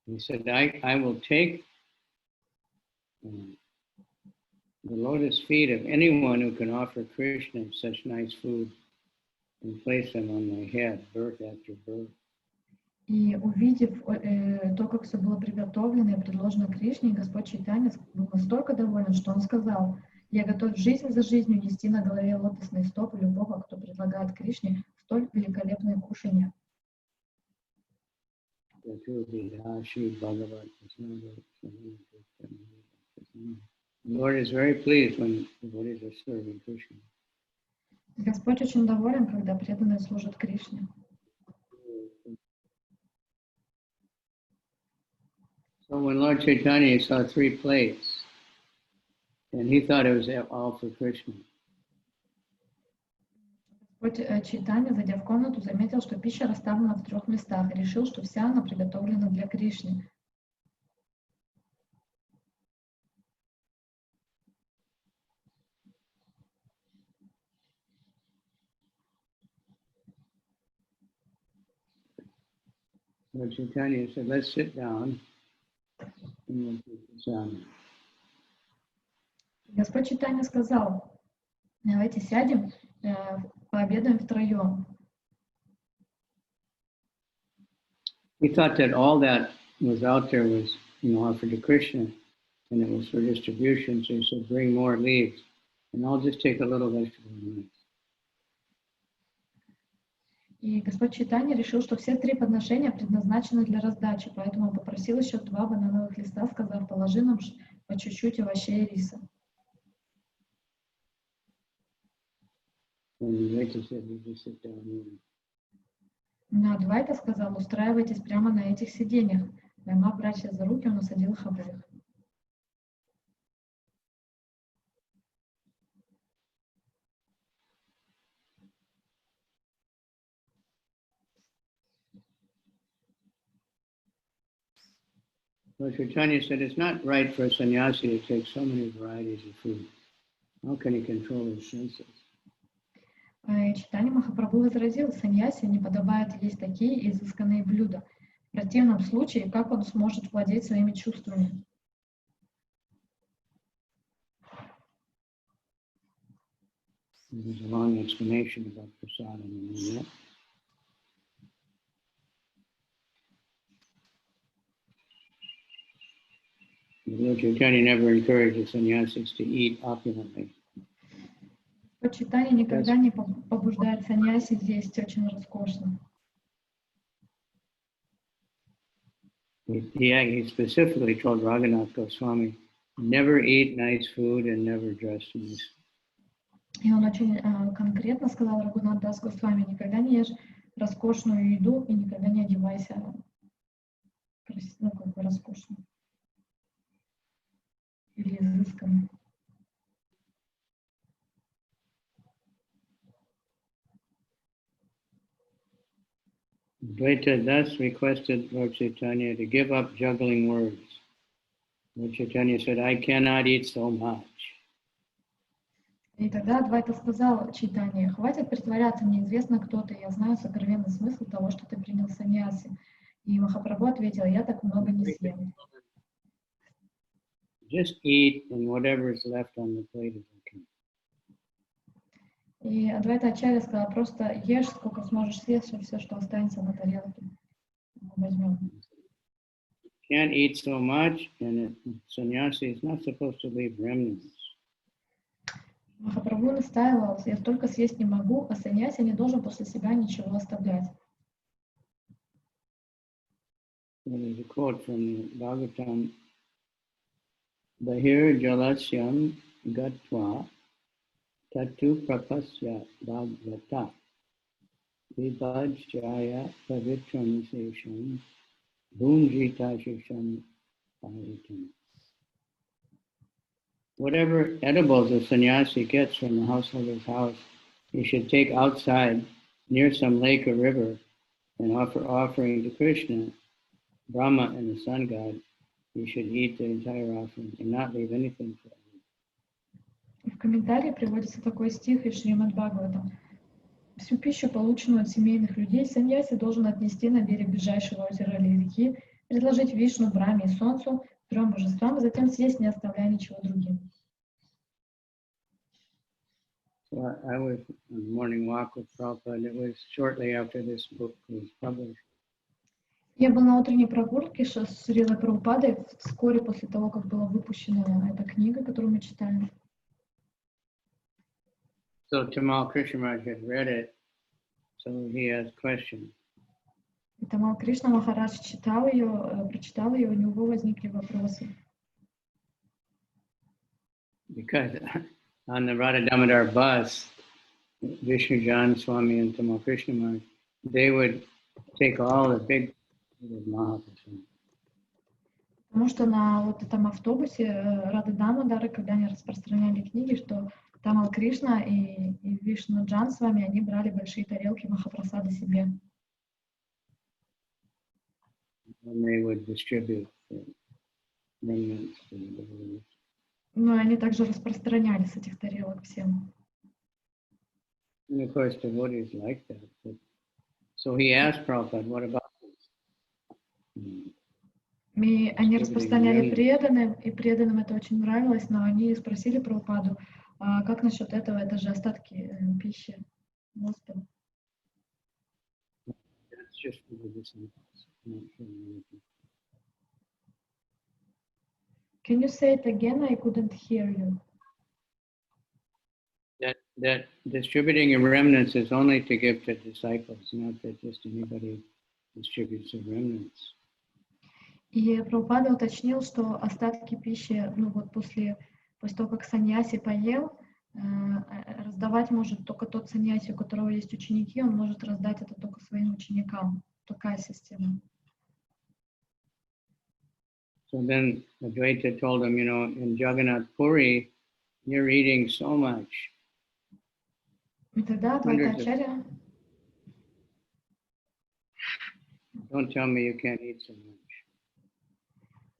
He said, I will take the lotus feet of anyone who can offer Krishna such nice food and place them on my head, birth after birth. И увидев то, как все было приготовлено и предложено Кришне, Господь Чайтанья был настолько доволен, что он сказал: я готов жизнь за жизнью нести на голове лотосные стопы любого, кто предлагает Кришне столь великолепные кушания. Lord is very pleased when devotees are serving Krishna. Господь очень доволен, когда преданные служат Кришне. So when Lord Chaitanya saw 3 plates, and he thought it was all for Krishna. Господь Чайтанья, зайдя в комнату, заметил, что пища расставлена в 3 местах, и решил, что вся она приготовлена для Кришны. Lord Chaitanya said, let's sit down. Господь Чайтанья сказал: давайте сядем, пообедаем втроем. He thought that all that was out there was, offered to Krishna, and it was for distribution. So he said, bring more leaves, and I'll just take a little vegetable rice. И Господь Чайтанья решил, что все 3 подношения предназначены для раздачи, поэтому он попросил еще 2 банановых листа, сказав: положи нам по чуть-чуть овощей и риса. Но Адвайта сказал: устраивайтесь прямо на этих сиденьях. Поймав братья за руки, он усадил их обоих. Lord Chaitanya said it's not right for a sannyasi to take so many varieties of food. How can he control his senses? Чайтанья Махапрабху возразил: саньяси не подобает есть такие изысканные блюда. В противном случае, как он сможет владеть своими чувствами? There's a long explanation about prasadam and all that. Lord Chaitanya never encourages sannyasis to eat opulently. Господь Чайтанья никогда не побуждает саньяси есть очень роскошно. He specifically told Raghunath Goswami, never eat nice food and never dress nice. И он очень конкретно сказал Рагунат Дас Госвами: никогда не ешь роскошную еду и никогда не одевайся роскошно или изысканно. Advaita thus requested Lord Chaitanya to give up juggling words. Lord Chaitanya said, I cannot eat so much. И тогда Адвайта сказал Чайтанье: хватит притворяться, мне известно, кто ты, я знаю сокровенный смысл того, что ты принял саньяси. И Махапрабху ответил: я так много не съем. Just eat and whatever is left on the plate is okay. И Адвайта Ачарья сказал: просто ешь, сколько сможешь съесть, все, что останется на тарелке. Возьмем. Can't eat so much, and sannyasi is not supposed to leave remnants. Махапрабху настаивал: я столько съесть не могу, а саньяси не должен после себя ничего оставлять. There's a quote from the Bhagavatam. Bahir jalasyam gatva tatu prapasya bhagavata vibhajjaya pavitram sesham bhunjita shisham paritam. Whatever edibles a sannyasi gets from the householder's house, he should take outside near some lake or river and offer offering to Krishna, Brahma, and the sun god. He should eat the entire offering and not leave anything for him. В комментарии приводится такой стих из Шримад Бхагавата. Всю пищу, полученную от семейных людей, саньяси должен отнести на берег ближайшего озера или реки, предложить Вишну, Брахме и Солнцу, 3 божествам, и затем съесть, не оставляя ничего другим. So I was on a morning walk with Prabhupada. It was shortly after this book was published. Я был на утренней прогулке с Шрилой Прабхупадой вскоре после того, как была выпущена эта книга, которую мы читаем. So Tamal Krishna Maharaj had read it, so he asked questions. И Тамал Кришна Махарадж прочитал ее, у него возникли вопросы. Because on the Radha Damodar bus, Vishnu Jan Swami and Tamal Krishna Maharaj, they would take all the big Mahaprabhu. Потому что на вот этом автобусе Рада Дамодара, когда они распространяли книги, что Тамал Кришна и Вишну Джан с вами, они брали большие тарелки Махапрасада себе. And they would distribute the remnants to the devotees. Но они также распространяли с этих тарелок всем. And of course, devotees like that. But, so he asked Prabhupada, what about this? И они распространяли преданным, и преданным это очень нравилось, но они спросили Прабхупаду, а как насчет этого, это же остатки пищи Господа. That's just for the disciples, not for the Can you say it again? I couldn't hear you. That distributing remnants is only to give to disciples, not that just anybody distributes the remnants. И Прабхупада уточнил, что остатки пищи, ну вот после того, как саньяси поел, раздавать может только тот саньяси, у которого есть ученики, он может раздать это только своим ученикам. Такая система. So then Advaita told him, in Jagannath Puri, you're eating so much. И тогда Адвайты Ачарьи... Don't tell me you can't eat so much.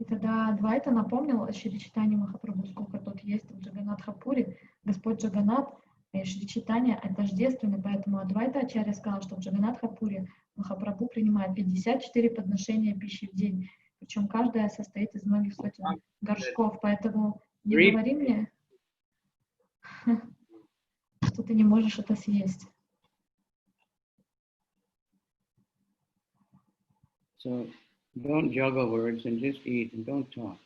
И тогда Адвайта напомнил Шри Чайтанье Махапрабху, сколько тот есть в Джаганнатхапуре. Господь Джаганнат и Шри Чайтанья тождественны, поэтому Адвайта Ачарья сказал, что в Джаганнатхапуре Махапрабху принимает 54 подношения пищи в день, причем каждая состоит из многих сотен горшков, поэтому не говори мне, что ты не можешь это съесть. So don't juggle words and just eat and don't talk.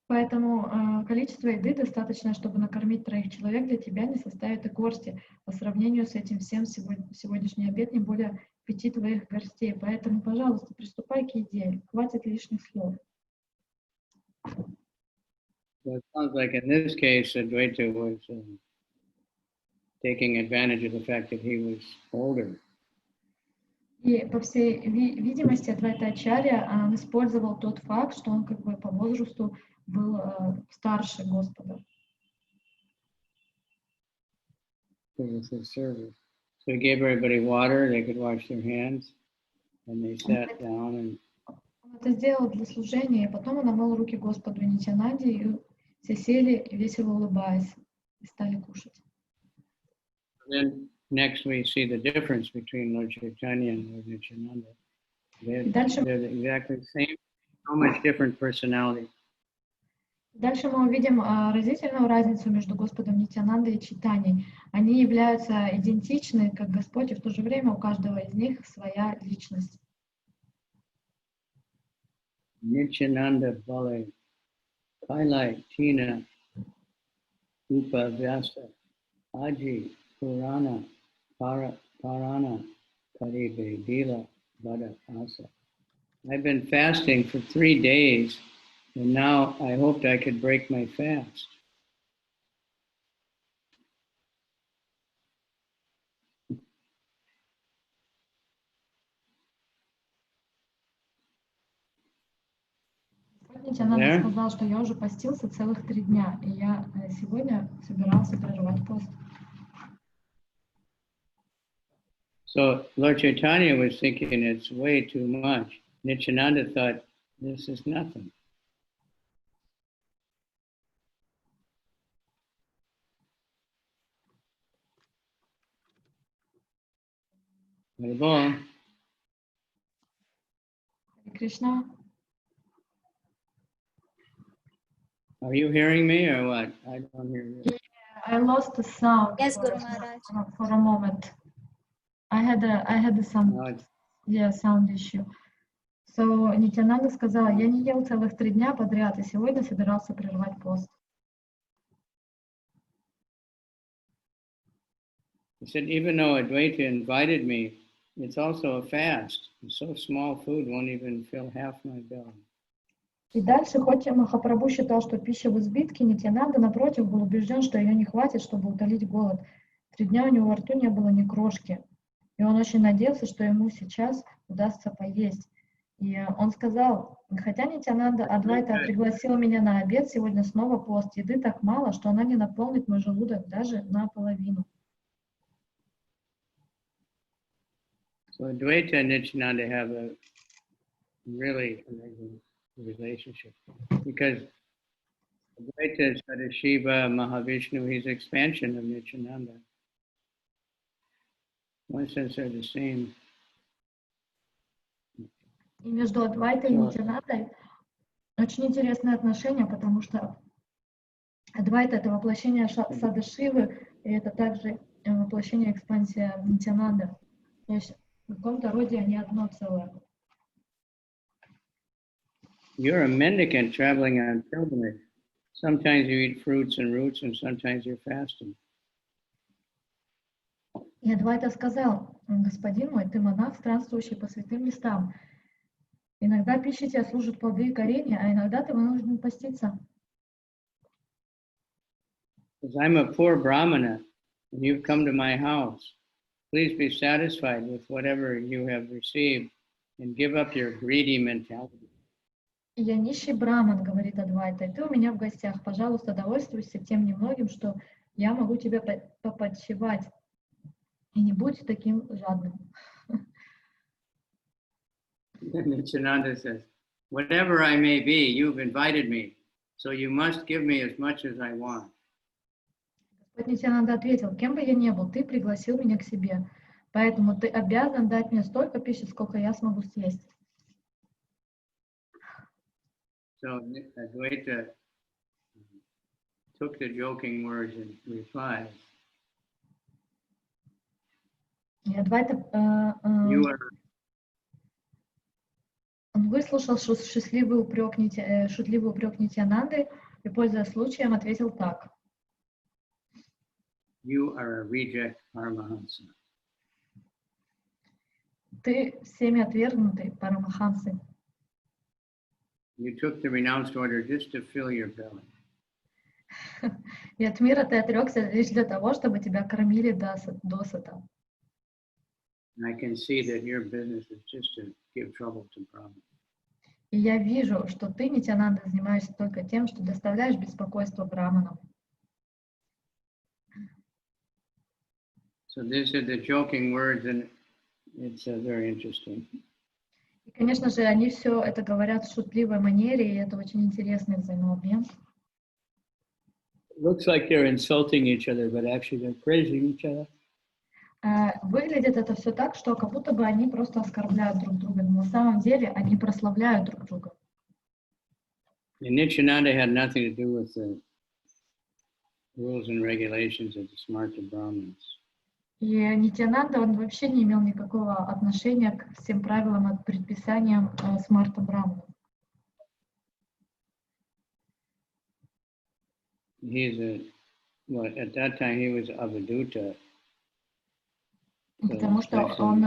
Поэтому количество еды достаточно, чтобы накормить 3 человек, для тебя не составит и горсти. По сравнению с этим всем сегодняшний обед не более 5 твоих горстей. Поэтому, пожалуйста, приступай к еде. Хватит лишних слов. So it sounds like in this case, Advaita was taking advantage of the fact that he was older. И по всей видимости, Адвайта Ачарья он использовал тот факт, что он как бы по возрасту был старше Господа. So he gave everybody water, they could wash their hands, and they sat down and Он это сделал для служения, и потом он омыл руки Господу Нитьянанде, и все сели, весело улыбаясь, и стали кушать. then next we see the difference between Lord Chaitanya and Lord Nityananda. They're exactly the same, so much different personality. Дальше мы увидим разительную разницу между Господом Нитьянандой и Чайтаньей. Они являются идентичны, как Господь, и в то же время у каждого из них своя личность. Nityananda Bale, Kailai, Tina, Upa Vyasa, Aji, Purana, Parana, Karibe, Dila, Vada, Asa. I've been fasting for 3 days, and now I hoped I could break my fast. Нитянанда сказал, что я уже постился целых 3 дня, и я сегодня собирался прервать пост. So Lord Chaitanya was thinking it's way too much. Nityananda thought, this is nothing. Hare Krishna. Are you hearing me or what? I don't hear you. Yeah, I lost the sound. Yes, Guru Maharaj. For a moment. I had some sound issue. So Нитянанда сказала, я не ел целых 3 дня подряд, и сегодня собирался прервать пост. He said, even though Advaita invited me, it's also a fast. So small food won't even fill half my belly. И дальше, хоть Махапрабху считал, что пища в избытке, Нитянанда, напротив, был убежден, что ее не хватит, чтобы утолить голод. 3 дня у него во рту не было ни крошки. И он очень надеялся, что ему сейчас удастся поесть. И он сказал, хотя Нитянанда Адвайта пригласила меня на обед, сегодня снова пост. Еды так мало, что она не наполнит мой желудок даже наполовину. So Advaita and Nityananda have a really amazing relationship. Because Advaita is Sadashiva, Mahavishnu, he's expansion of Nityananda. In one sense they're the same. И между Адвайтой и Нитянандой очень интересные отношения, потому что Адвайта — это воплощение Садашивы, и это также воплощение экспансия Нитянанды. То есть в каком-то роде они одно целое. You're a mendicant traveling on pilgrimage. Sometimes you eat fruits and roots, and sometimes you're fasting. И Адвайта сказал, господин мой, ты монах, странствующий по святым местам. Иногда пищей тебе служат плоды и коренья, а иногда ты вынужден поститься. Because I'm a poor brahmana, and you've come to my house. Please be satisfied with whatever you have received, and give up your greedy mentality. Я нищий браман, говорит Адвайта, и ты у меня в гостях. Пожалуйста, довольствуйся тем немногим, что я могу тебе поподчевать. И не будь таким жадным. Nityananda says, whatever I may be, you've invited me, so you must give me as much as I want. Господь Нитянанда ответил, кем бы я ни был, ты пригласил меня к себе, поэтому ты обязан дать мне столько пищи, сколько я смогу съесть. So Advaita took the joking words and replied, И Адвайта он выслушал шутливый упрек Нитянанды и, пользуясь случаем, ответил так. You are a reject Paramahamsa. Ты всеми отвергнутый Парамахамсы. You took the renounced order just to fill your belly. И от мира ты отрекся лишь для того, чтобы тебя кормили досыта. And I can see that your business is just to give trouble to Brahma. И я вижу, что ты, Нитянанда, занимаешься только тем, что доставляешь беспокойство браманам. So these are the joking words, and it's very interesting. И, конечно же, они все это говорят в шутливой манере, и это очень интересный взаимообмен. It looks like they're insulting each other, but actually they're praising each other. Выглядит это все так, что как будто бы они просто оскорбляют друг друга, но на самом деле они прославляют друг друга. And Nityananda had nothing to do with the rules and regulations of the Smarta Brahmins. И Нитянанда, он вообще не имел никакого отношения к всем правилам и предписаниям Смарта Брахмана. At that time he was Avaduta. Потому что он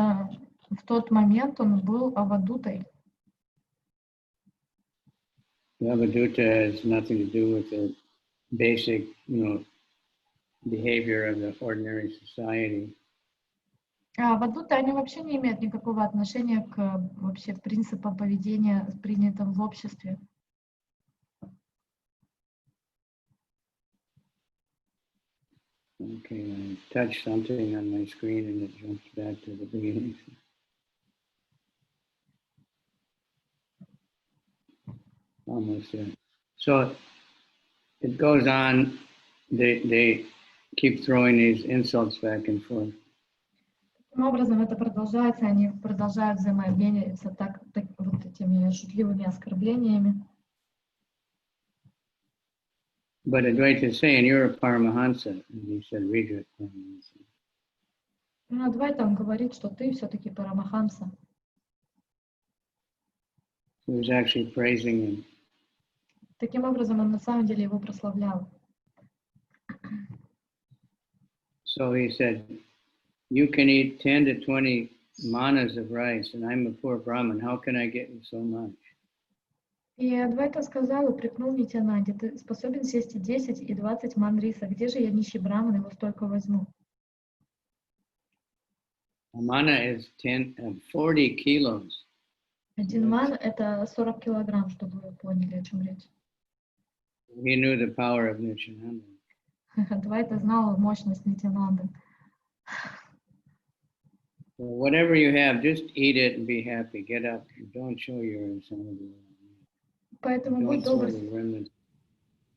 в тот момент он был авадутой. Avadhuta has nothing to do with the basic, behavior of the ordinary society. А вадуты, они вообще не имеют никакого отношения к вообще принципам поведения, принятым в обществе. Okay, I touched something on my screen and it jumps back to the beginning. Almost there. So it goes on, they keep throwing these insults back and forth. Таким образом, это продолжается, они продолжают взаимообмениваться вот этими шутливыми оскорблениями. But Advaita is saying, you're a Paramahansa. And he said, Ridra Paramahansa. Ну, Адвайта, он говорит, что ты все-таки Парамахамса. He was actually praising him. Таким образом, он на самом деле его прославлял. So he said, you can eat 10 to 20 manas of rice, and I'm a poor Brahmin. How can I get you so much? И Адвайта сказал, упрекнул Нитьянанди, ты способен съесть и 10, и 20 ман риса. Где же я, нищий браман, его столько возьму? A mana is 40 kilos. Один ман — это 40 килограмм, чтобы вы поняли, о чем речь. He knew the power of Nityananda. Адвайта знал мощность Нитьянанды. So whatever you have, just eat it and be happy. Get up. Don't show your insanity. Поэтому Don't throw the remnants.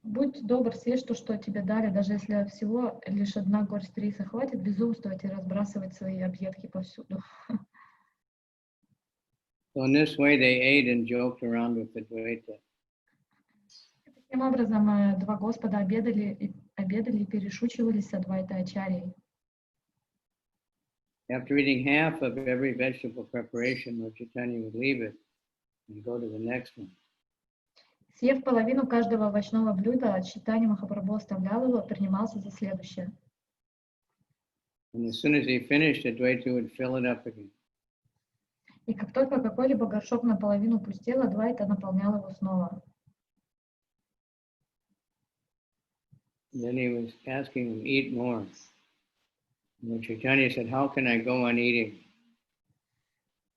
будь добр, съешь то, что тебе дали, даже если всего лишь одна горсть риса, хватит безумствовать и разбрасывать свои объедки повсюду. So in this way, they ate and joked around with Advaita. Таким образом, два Господа обедали и перешучивались с Адвайтой Ачарьей. After eating half of every vegetable preparation, Lord Chaitanya would leave it and go to the next one. Съев половину каждого овощного блюда, Чайтанья Махапрабху оставлял его, принимался за следующее. And as soon as he finished, Advaita would fill it up again. И как только какой-либо горшок наполовину пустел, Адвайта наполнял его снова. Then he was asking him, eat more. And Chaitanya said, how can I go on eating?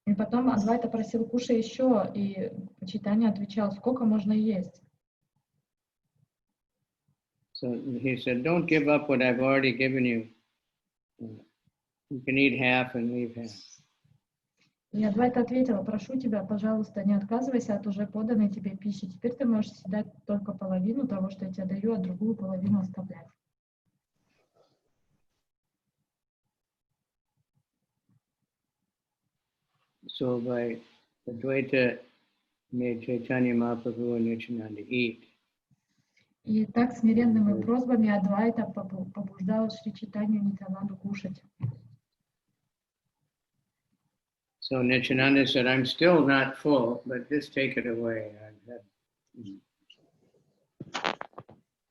И потом Адвайта просил, кушай еще, и Чайтанья отвечал, сколько можно есть. So he said, don't give up what I've already given you. You can eat half and leave half. И Адвайта ответила, прошу тебя, пожалуйста, не отказывайся от уже поданной тебе пищи. Теперь ты можешь съедать только половину того, что я тебе даю, а другую половину оставлять. So by Advaita made Chaitanya Mahaprabhu and Nityananda eat. И так смиренными просьбами Адвайта побуждал Шри Чайтанью Нитьянанду кушать. So Nityananda said, I'm still not full, but just take it away.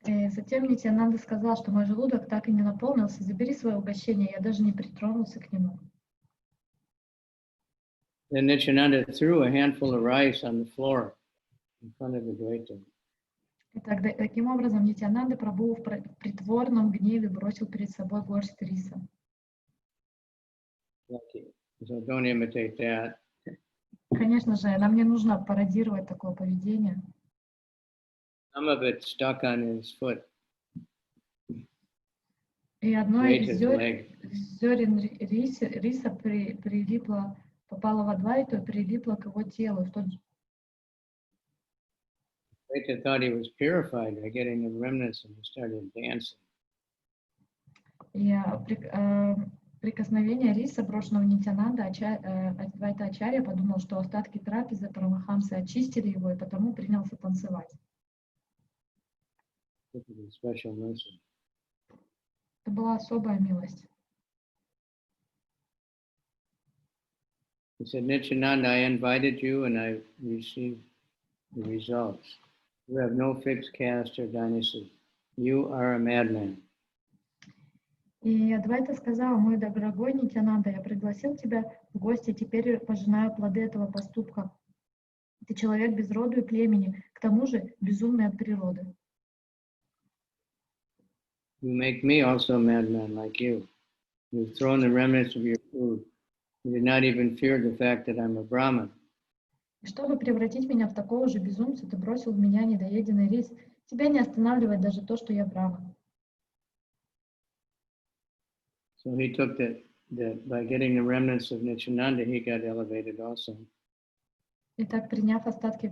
И затем Нитьянанда сказал, что мой желудок так и не наполнился, забери свое угощение, я даже не притронулся к нему. Then Nityananda threw a handful of rice on the floor in front of Advaita. И таким образом Нитьянанда Прабху в притворном гневе бросил перед собой горсть риса. So don't imitate that. Конечно же, нам не нужно пародировать такое поведение. Some of it stuck on his foot. И одно из leg. зерен риса прилипло, попало в Адвайту и прилипло к его телу. Advaita thought he was purified by getting the remnants and he started dancing. И прикосновение риса, брошенного Нитьянанда, Адвайта Ачарья подумал, что остатки трапезы Парамахамсы очистили его, и потому принялся танцевать. Это была особая милость. He said, Nityananda, I invited you and I received the results. You have no fixed caste or dynasty. You are a madman. И Адвайта сказал, мой дорогой Нитьянанда, я пригласил тебя в гости, теперь пожинаю плоды этого поступка. Ты человек без роду и племени, к тому же безумный от природы. You make me also a madman like you. You've thrown the remnants of your food. You did not even fear the fact that I'm a Brahmin. И чтобы превратить меня в такого же безумца, ты бросил в меня недоеденный рис. Тебя не останавливает даже то, что я браман. So he took that by getting the remnants of Nityananda, he got elevated also. Итак, приняв остатки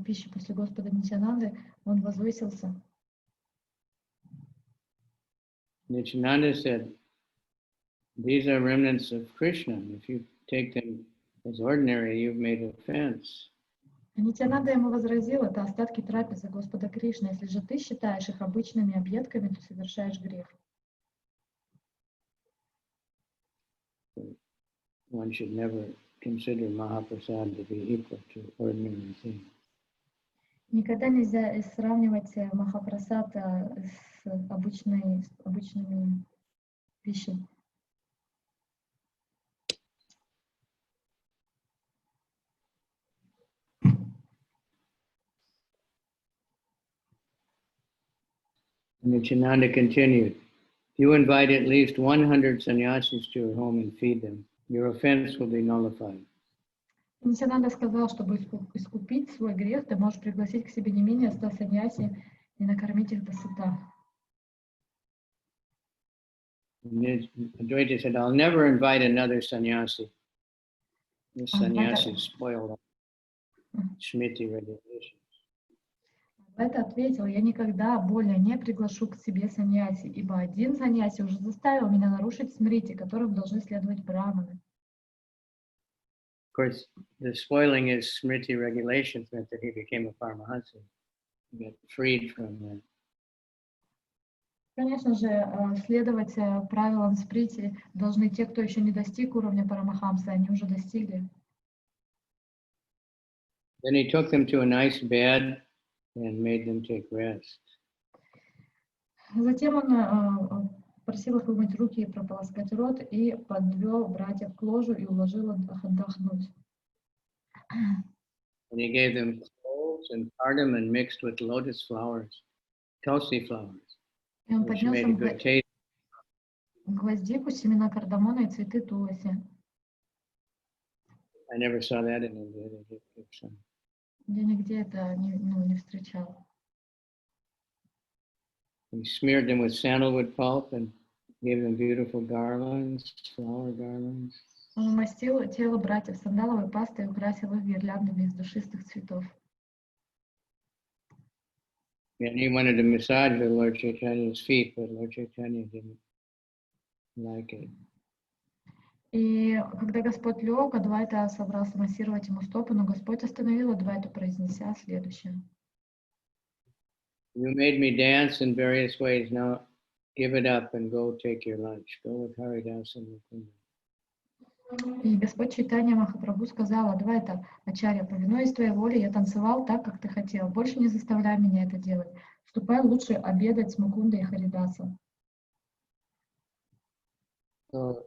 пищи после Господа Нитьянанды, он возвысился. Nityananda said, these are remnants of Krishna. If you take them as ordinary, you've made offense. Нитьянанда ему возразил, это остатки трапезы Господа Кришны. Если же ты считаешь их обычными объедками, то совершаешь грех. One should never consider Mahaprasad to be equal to ordinary things. Никогда нельзя сравнивать Махапрасад с обычными пищей. Nityananda continued, if you invite at least 100 sannyasis to your home and feed them, your offense will be nullified. Нитьянанда сказал, чтобы искупить свой грех, ты можешь пригласить к себе не менее 100 саньяси и накормить их досыта. Advaita said, I'll never invite another sannyasi. This sannyasi spoiled Smriti regulations. Адвайта ответил, я никогда более не приглашу к себе саньяси, ибо один саньяси уже заставил меня нарушить смрити, которым должны следовать браманы. Of course, the spoiling his Smriti regulations meant that he became a Paramahansa. He got freed from that. Конечно же, следовать правилам смрити должны те, кто еще не достиг уровня Парамахамса, они уже достигли. Then he took them to a nice bed and made them take rest. Затем он просил их вымыть руки и прополоскать рот, и подвел братьев к ложу и уложил отдохнуть. And he gave them cloves and cardamom mixed with lotus flowers, tulsi flowers, И он which поднес made a им good taste. гвоздику, семена кардамона и цветы туласи. I never saw that in India. They did give some. Я нигде это не встречал. He smeared them with sandalwood pulp and gave them beautiful garlands, flower garlands. Он умастил тело братьев сандаловой пастой и украсил их гирляндами из душистых цветов. And he wanted to massage the Lord Chaitanya's feet, but Lord Chaitanya didn't like it. И когда Господь лег, Адвайта собрался массировать ему стопы, но Господь остановил Адвайту, произнеся следующее. You made me dance in various ways. Now give it up and go take your lunch. Go with Haridasa and Mukunda. И Господь Чайтанья Махапрабху сказал: Адвайта Ачарья, повинуясь твоей воле, я танцевал так, как ты хотел. Больше не заставляй меня это делать. Ступай лучше обедать с Мукундой и Харидасом. So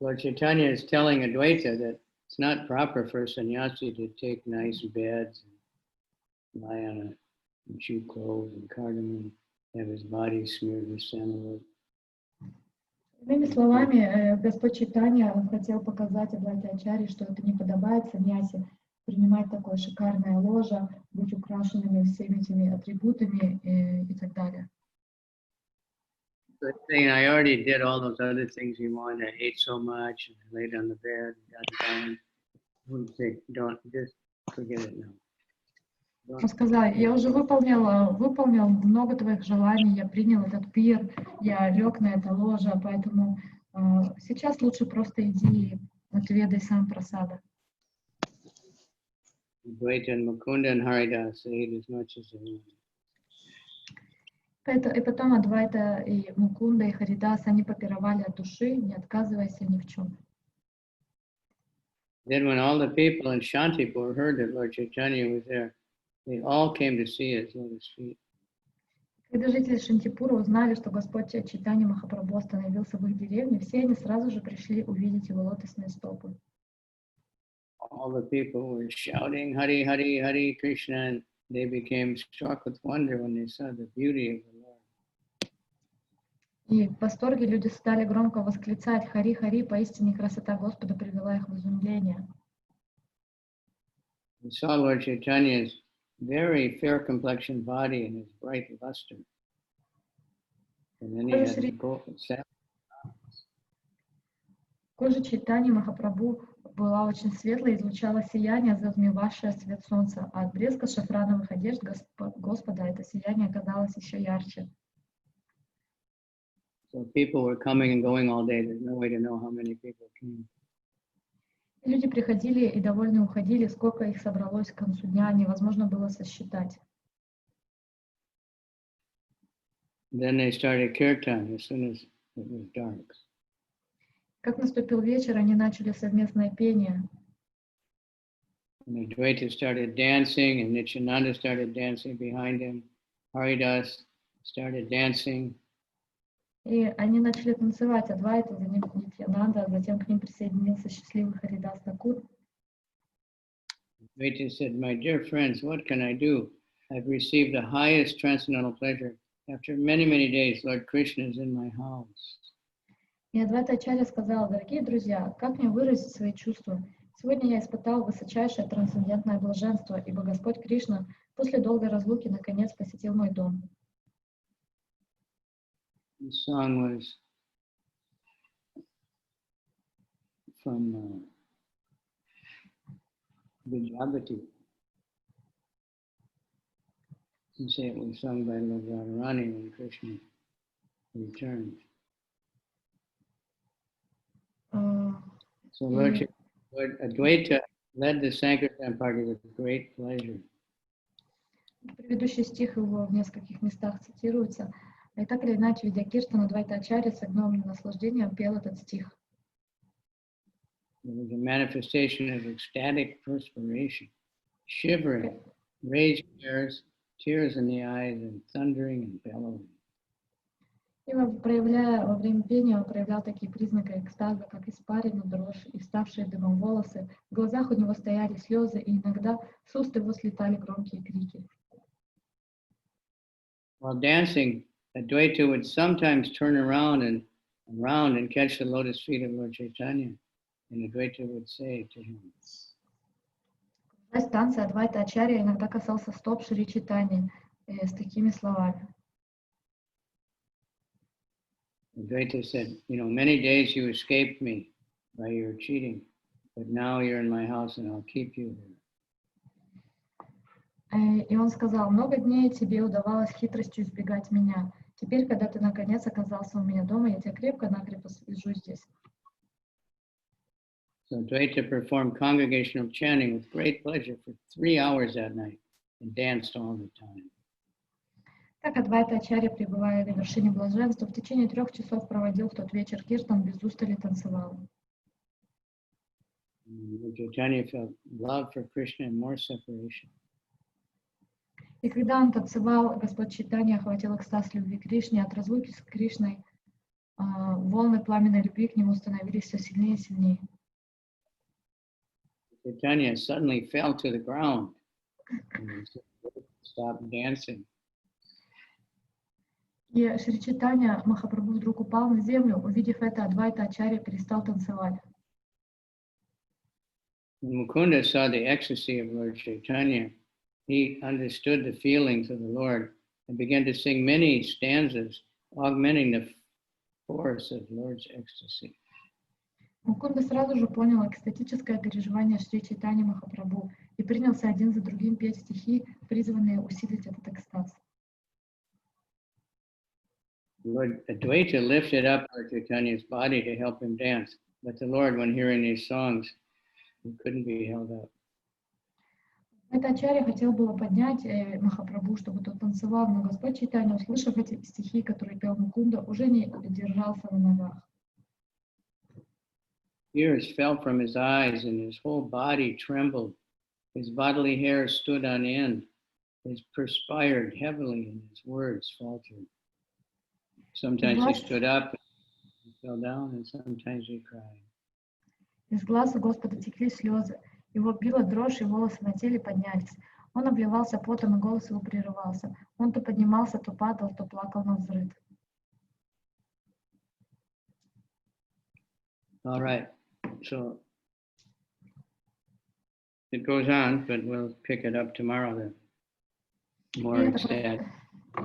Lord Chaitanya is telling Advaita that it's not proper for a sannyasi to take nice beds and lie on and chew cloves and cardamom, have his body smeared with sandalwood. Иными словами, Господь Чайтанья хотел показать Адвайте Ачарьи, что это не подобает саньяси принимать такое шикарное ложе, быть украшенными всеми этими атрибутами и так далее. So he's saying, I already did all those other things you wanted. I ate so much, and I laid on the bed, and got down. He would say, don't, just forget it now. Он сказал: я уже выполнил много твоих желаний, я принял этот пир, я лег на это ложе, поэтому сейчас лучше просто иди и отведай сам прасада. Advaita and Mukunda and Haridasa ate as much as they wanted. И потом Адвайта и Мукунда и Харидас, они попировали от души, не отказываясь ни в чем. Then when all the people in Shantipur heard that Lord Chaitanya was there, they all came to see his lotus feet. Когда жители Шантипура узнали, что Господь Чайтанья Махапрабху остановился в их деревне, все они сразу же пришли увидеть его лотосные стопы. all the people were shouting, Hari, Hari, Hari Krishna, and they became struck with wonder when they saw the beauty of the Lord. И в восторге люди стали громко восклицать «Хари, Хари», поистине красота Господа привела их в изумление. We saw Lord Chaitanya's very fair complexioned body and his bright luster. And then he had Кожа Чайтаньи Махапрабху была очень светлой, излучала сияние, затмевавшее свет солнца, а от блеска шафрановых одежд Господа это сияние казалось еще ярче. So people were coming and going all day. There's no way to know how many people came. Люди приходили и довольно уходили, сколько их собралось к концу дня, невозможно было сосчитать. Then they started kirtan as soon as it was dark. Как наступил вечер, они начали совместное пение. And Advaita started dancing, and Nityananda started dancing behind him. Haridas started dancing. И они начали танцевать, Адвайта, за ним Нитьянанда, затем к ним присоединился счастливый Харидас Такур. Advaita said, "My dear friends, what can I do? I've received the highest transcendental pleasure. After many, many days, Lord Krishna is in my house." И Адвайта Ачарья сказал: дорогие друзья, как мне выразить свои чувства? Сегодня я испытал высочайшее трансцендентное блаженство, ибо Господь Кришна после долгой разлуки наконец посетил мой дом. The song was from Vijayavati. You say it was sung by Lord Radharani when Krishna returned. So Lord Advaita led the Sankirtan party with great pleasure. Предыдущий стих его в нескольких местах цитируется. И так или иначе, ведя Киртан, Адвайта Ачарья с огромным наслаждением пел этот стих. It was a manifestation of ecstatic perspiration, shivering, raised hairs, tears in the eyes, and thundering and bellowing. И во время пения он проявлял такие признаки экстаза, как испарина, дрожь и вставшие дымом волосы. В глазах у него стояли слезы, и иногда с уст его слетали громкие крики. While dancing, Advaita would sometimes turn around and catch the lotus feet of Lord Chaitanya, and Advaita would say to him. В танце Адвайта Ачарья иногда касался стоп Шри Чайтаньи с такими словами. Advaita said, many days you escaped me by your cheating, but now you're in my house and I'll keep you there. И он сказал: много дней тебе удавалось хитростью избегать меня. Теперь, когда ты наконец оказался у меня дома, я тебя крепко-накрепко свяжу здесь. So Advaita performed congregational chanting with great pleasure for 3 hours that night and danced all the time. Так Адвайта Ачарья, пребывая на вершине блаженства, в течение 3 часов проводил в тот вечер киртан, без устали танцевал. Chaitanya felt love for Krishna and more separation. И когда он танцевал, Господь Чайтанья охватил экстаз любви к Кришне, от разлуки с Кришной волны пламенной любви к нему становились все сильнее и сильнее. Chaitanya suddenly fell to the ground and stopped dancing. И Шри Чайтанья Махапрабху вдруг упал на землю. Увидев это, Адвайта Ачарья перестал танцевать. When Mukunda saw the ecstasy of Lord Chaitanya, he understood the feelings of the Lord and began to sing many stanzas, augmenting the force of Lord's ecstasy. Мукунда сразу же понял экстатическое переживание Шри Чайтаньи Махапрабху и принялся один за другим петь стихи, призванные усилить этот экстаз. Lord Advaita lifted up Lord Chaitanya's body to help him dance, but the Lord, when hearing these songs, he couldn't be held up. Это Ачарья хотел было поднять Махапрабху, чтобы тот танцевал, но Господь Чайтанья, услышав эти стихи, которые пел Мукунда, уже не держался на ногах. Tears fell from his eyes and his whole body trembled. His bodily hair stood on end. He perspired heavily and his words faltered. Sometimes he stood up and fell down, and sometimes he cried. Из глаз у Господа текли слезы, Его била дрожь, и волосы на теле поднялись. Он обливался потом, и голос его прерывался. Он то поднимался, то падал, то плакал навзрыд. All right, so it goes on, but we'll pick it up tomorrow. The more ecstatic.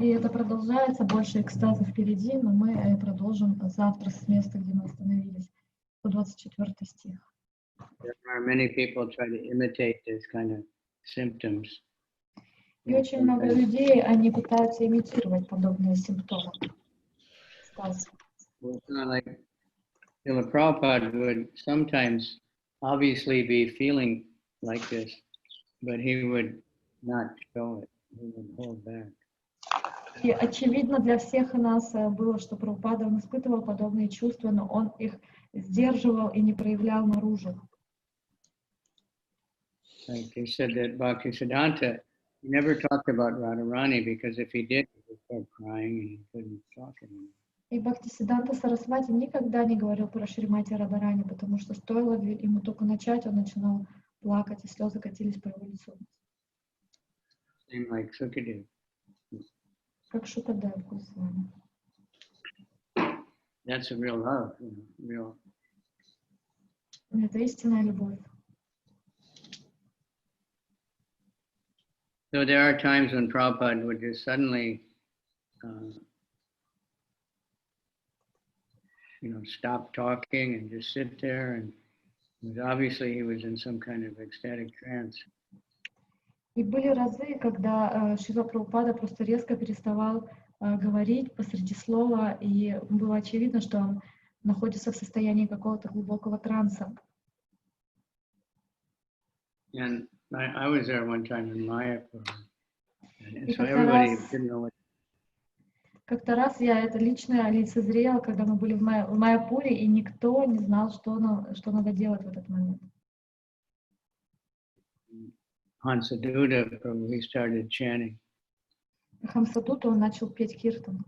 И это продолжается, больше экстаза впереди, но мы продолжим завтра с места, где мы остановились, 124 стих. There are many people try to imitate this kind of symptoms. И очень много людей, они пытаются имитировать подобные симптомы. Well, it's not like Srila Prabhupada would sometimes obviously be feeling like this, but he would not show it. He would hold back. И очевидно для всех нас было, что Прабхупада он испытывал подобные чувства, но он их сдерживал и не проявлял наружу. Like they said that Bhaktisiddhanta, he never talked about Radharani because if he did, he would start crying and he couldn't talk anymore. И Бхактисиддханта Сарасвати никогда не говорил про Шримати Радхарани, потому что стоило ему только начать, он начинал плакать, и слезы катились по его лицу. Same like Sukadev. Как Шукадев Госвами. That's a real love, real. Это истинная любовь. So there are times when Prabhupada would just suddenly, stop talking and just sit there, and obviously he was in some kind of ecstatic trance. И были разы, когда Шрила Прабхупада просто резко переставал говорить посреди слова, и было очевидно, что он находится в состоянии какого-то глубокого транса. And I was there one time in Mayapur, and so everybody didn't know what. Как-то раз я это лично лицезрела, когда мы были в Майяпуре, и никто не знал, что надо делать в этот момент. Hansaduta, he started chanting. Хамсадута он начал петь киртан.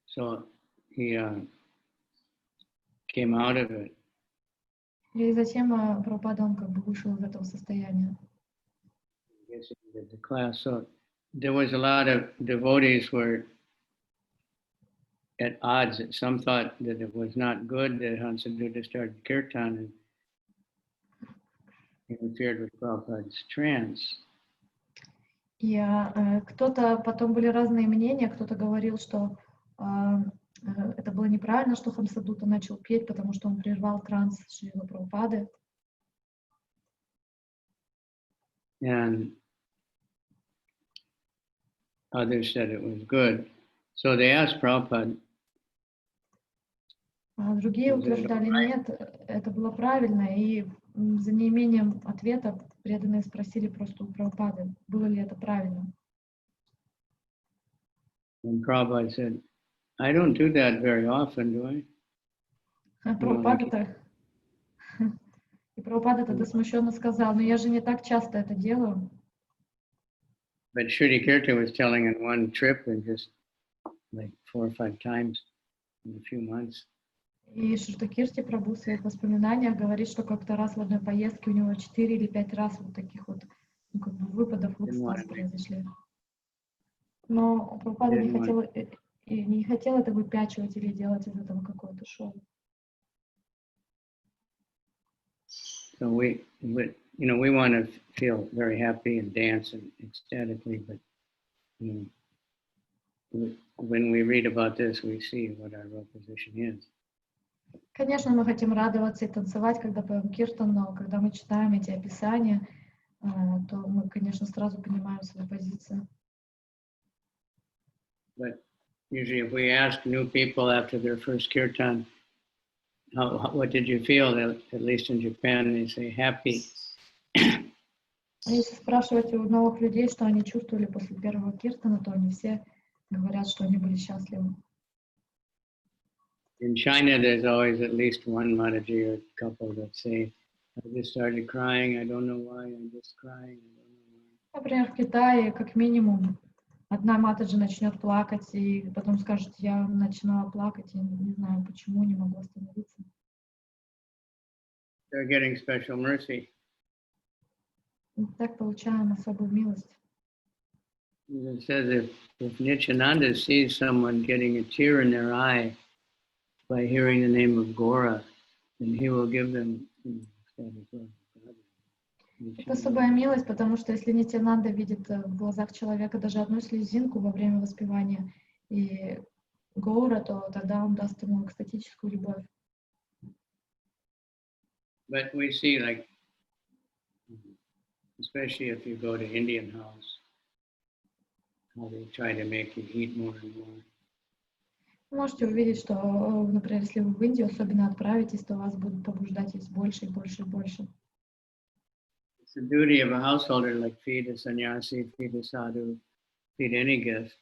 So he came out of it. И затем Прабхупада он как бы вышел из этого состояния. I guess he did the class. So there was a lot of devotees were at odds. Some thought that it was not good that Hansaduta started kirtan and interfered with Prabhupada's trance. И кто-то, потом были разные мнения, кто-то говорил, что это было неправильно, что Хамсадута начал петь, потому что он прервал транс Шрилы Прабхупады. And others said it was good. So they asked Prabhupada. А другие утверждали, нет, это было правильно, и за неимением ответа преданные спросили просто у Прабхупады, было ли это правильно. And Prabhupada said, I don't do that very often, do I? А Прабхупада тогда смущенно сказал, но я же не так часто это делаю. But Shri Kirti was telling in one trip and just like 4 or 5 times in a few months. И Шрутакирти Прабху в своих воспоминаниях говорит, что как-то раз в одной поездке у него 4 или 5 раз вот таких вот как бы выпадов в экстаз произошли. Но Прабхупада не хотел это выпячивать или делать из этого какое-то шоу. So we want to feel very happy and dance and ecstatically, but when we read about this, we see what our real position is. Конечно, мы хотим радоваться и танцевать, когда поем киртан, но когда мы читаем эти описания, то мы, конечно, сразу понимаем свою позицию. But usually if we ask new people after their first kirtan, what did you feel, at least in Japan, they say happy. Если спрашивать у новых людей, что они чувствовали после первого киртана, то они все говорят, что они были счастливы. In China, there's always at least one Mataji or couple that say, I just started crying, I don't know why, I'm just crying, I don't know why. Например, в Китае как минимум одна матаджи начнет плакать, и потом скажет, я начинала плакать, я не знаю почему, не могу остановиться. They're getting special mercy. И так получаем особую милость. It says if Nityananda sees someone getting a tear in their eye by hearing the name of Gora, then he will give them status of God. Это особая милость, потому что если Нитянанда видит в глазах человека даже одну слезинку во время воспевания и Гора, то тогда он даст ему экстатическую любовь. But we see, like, especially if you go to Indian house, how they try to make you eat more and more. Вы можете увидеть, что, например, если вы в Индию особенно отправитесь, то вас будут побуждать есть больше и больше и больше. It's the duty of a householder, like feed a sannyasi, feed a sadhu, feed any guest.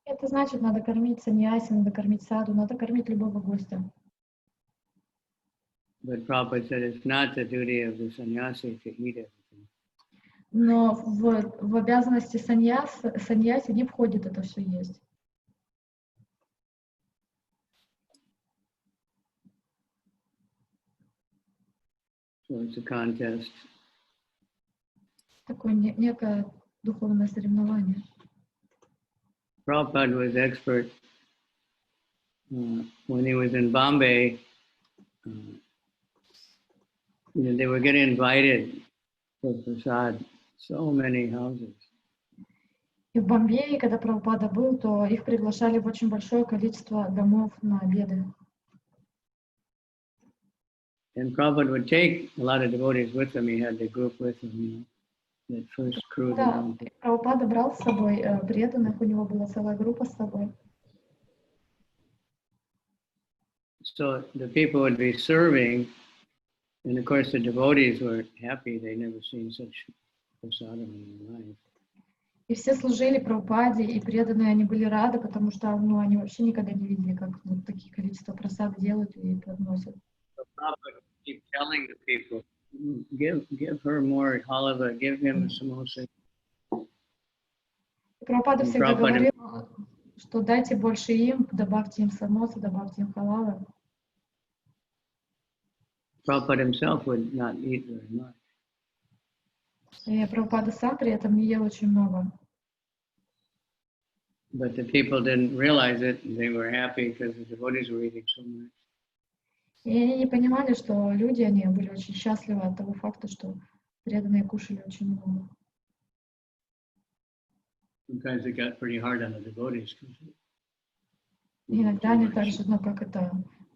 Это значит, надо кормить саньяси, надо кормить саду, надо кормить любого гостя. But Prabhupada said it's not the duty of the sannyasi to eat everything. Но в обязанности саньяси не входит это все есть. So it's a contest. Такое некое духовное соревнование. Prabhupada was expert when he was in Bombay. They were getting invited for prasad, so many houses. И в Бомбее, когда Прабхупада был, то их приглашали в очень большое количество домов на обеды. And Prabhupada would take a lot of devotees with him. He had the group with him, that first crew. Да, Прабхупада брал с собой преданных, у него была целая группа с собой. So the people would be serving, and of course the devotees were happy. They never seen such prasadam in their life. И все служили Прабхупаде, и преданные они были рады, потому что они вообще никогда не видели, как вот такие количества прасад делают и подносят. So Prabhupada would keep telling the people, give her more halava, give him samosa. Прабхупада всегда говорил, что дайте больше им, добавьте им самоса, добавьте им халава. Prabhupada himself would not eat very much. И Прабхупада сам при этом не ел очень много. But the people didn't realize it. They were happy because the devotees were eating so much. И они не понимали, что люди, они были очень счастливы от того факта, что преданные кушали очень много. Sometimes it got pretty hard on the devotees. Иногда они также,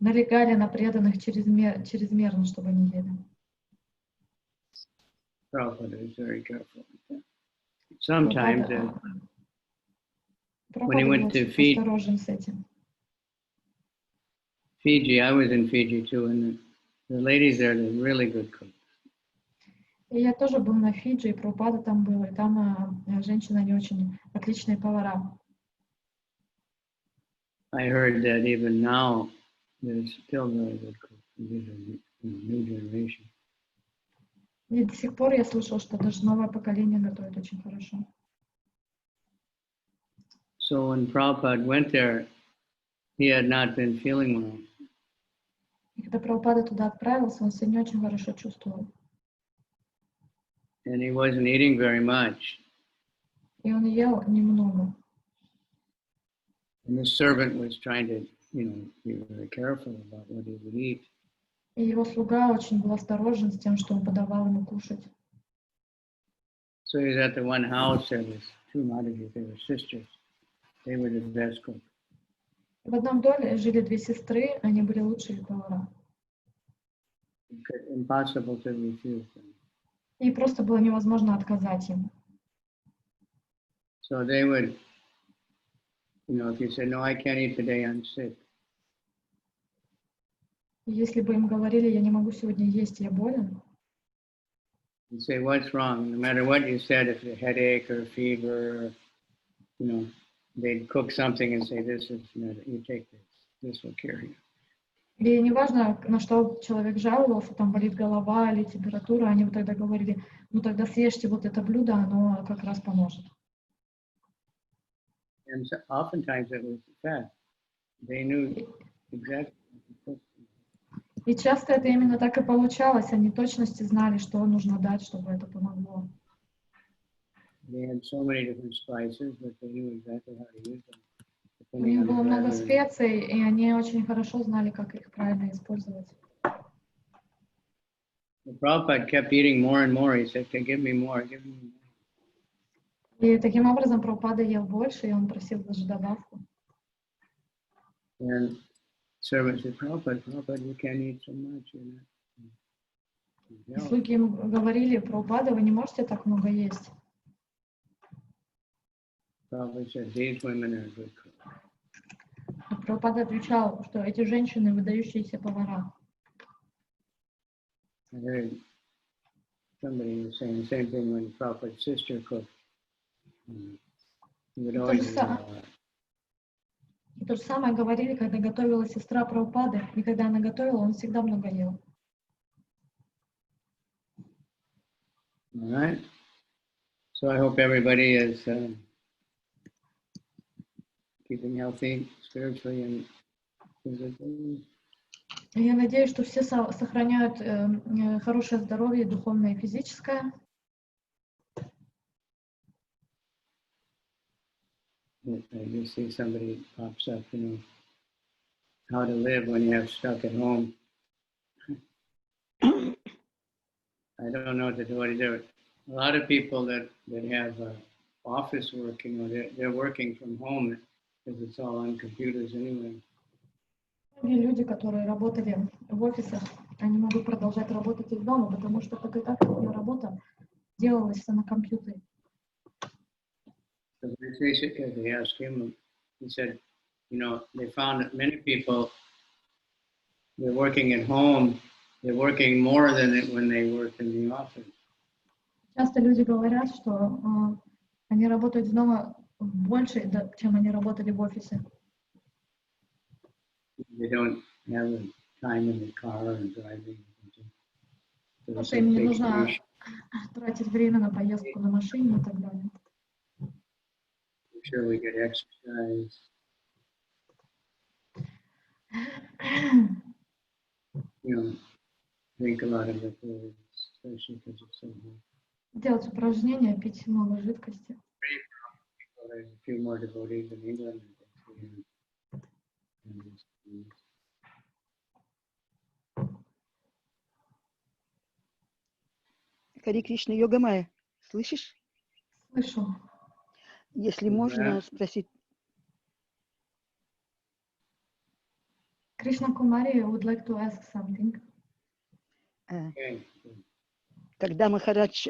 налегали на преданных чрезмерно, чтобы они ели. Prabhupada is very careful with that. Sometimes when he went to Fiji, I was in Fiji too, and the ladies there, they're really good cooks. И я тоже был на Фиджи, и Прабхупада там был, и там женщины, они очень отличные повара. I heard that even now, there's still very good cooks. These are new generation. И до сих пор я слышал, что даже новое поколение готовит очень хорошо. So when Prabhupada went there, he had not been feeling well. И когда Прабхупада туда отправился, он себя не очень хорошо чувствовал. And he wasn't eating very much. И он ел немного. And the servant was trying to, be very careful about what he would eat. И его слуга очень был осторожен с тем, что он подавал ему кушать. So he was at the one house, there was two Madhya-lila, they were sisters. They were the best cooks. В одном доме жили две сестры, они были лучшие повара. Impossible to refuse them. И просто было невозможно отказать им. So they would, if you say, no, I can't eat today, I'm sick. Если бы им говорили, я не могу сегодня есть, я болен. You say, what's wrong? No matter what you said, if it's a headache or a fever, they'd cook something and say, you take this. This will cure you. И неважно, на что человек жаловался, там болит голова или температура, они бы тогда говорили, тогда съешьте вот это блюдо, оно как раз поможет. And so oftentimes it was the fact. They knew exactly. И часто это именно так и получалось. Они точности знали, что нужно дать, чтобы это помогло. They had so many different spices, but they knew exactly how to use them. У них было много специй, и они очень хорошо знали, как их правильно использовать. The Prabhupada kept eating more and more. He said, give me more, give me more. И таким образом Прабхупада ел больше, и он просил даже добавку. And servants said, Prabhupada, you can't eat so much. И слуги ему говорили: Прабхупада, вы не можете так много есть. Prabhupada said, these women are good cooks. А Прабхупада отвечал, что эти женщины выдающиеся повара. I heard somebody was saying the same thing when Prabhupada's sister cooked. He would always eat a lot. И то же самое говорили, когда готовила сестра Прабхупады, и когда она готовила, он всегда много ел. All right. So I hope everybody is keeping healthy spiritually and physically. Я надеюсь, что все сохраняют хорошее здоровье, духовное и физическое. I just see somebody pops up, how to live when you're stuck at home. I don't know what to do. A lot of people that have office work, they're working from home because it's all on computers anyway. Многие люди, которые работали в офисах, они могут продолжать работать из дома, потому что так и так их работа делалась на компьютере. So they asked him, he said, they found that many people, they're working at home, they're working more than when they worked in the office. Часто люди говорят, что они работают из дома больше, чем они работали в офисе. They don't have time in the car and driving. Потому что им не нужно тратить время на поездку на машине и так далее. Sure we get exercise. Drink a lot of liquid, especially because it's so hot. Делать упражнения, пить много жидкости. There's a few more devotees in England. Хари Кришна, Йога Майя, слышишь? Слышу. Если можно спросить. Кришна Кумари would like to ask something. Когда Махарадж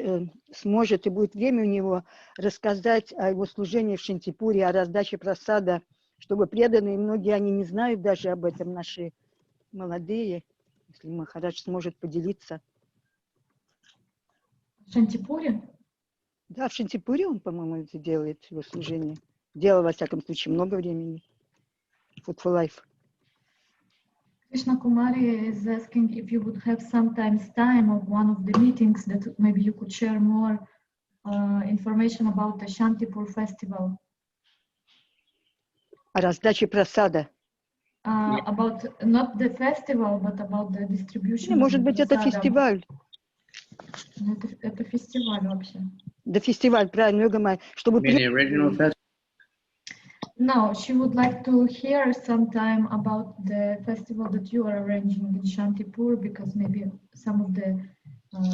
сможет и будет время у него рассказать о его служении в Шантипуре, о раздаче прасада, чтобы преданные, многие они не знают даже об этом, наши молодые, если Махарадж сможет поделиться. В Шантипуре? Да, в Шантипуре он, по-моему, это делает, его служение. Делал, во всяком случае, много времени. Food for Life. Krishna Kumari is asking if you would have sometimes time of one of the meetings that maybe you could share more information about the Shantipur festival. О раздаче прасада. About not the festival, but about the distribution. Может быть, это фестиваль. Это фестиваль вообще. Да, фестиваль, правильно, Йога Майя. Чтобы... No, she would like to hear sometime about the festival that you are arranging in Shantipur, because maybe some of the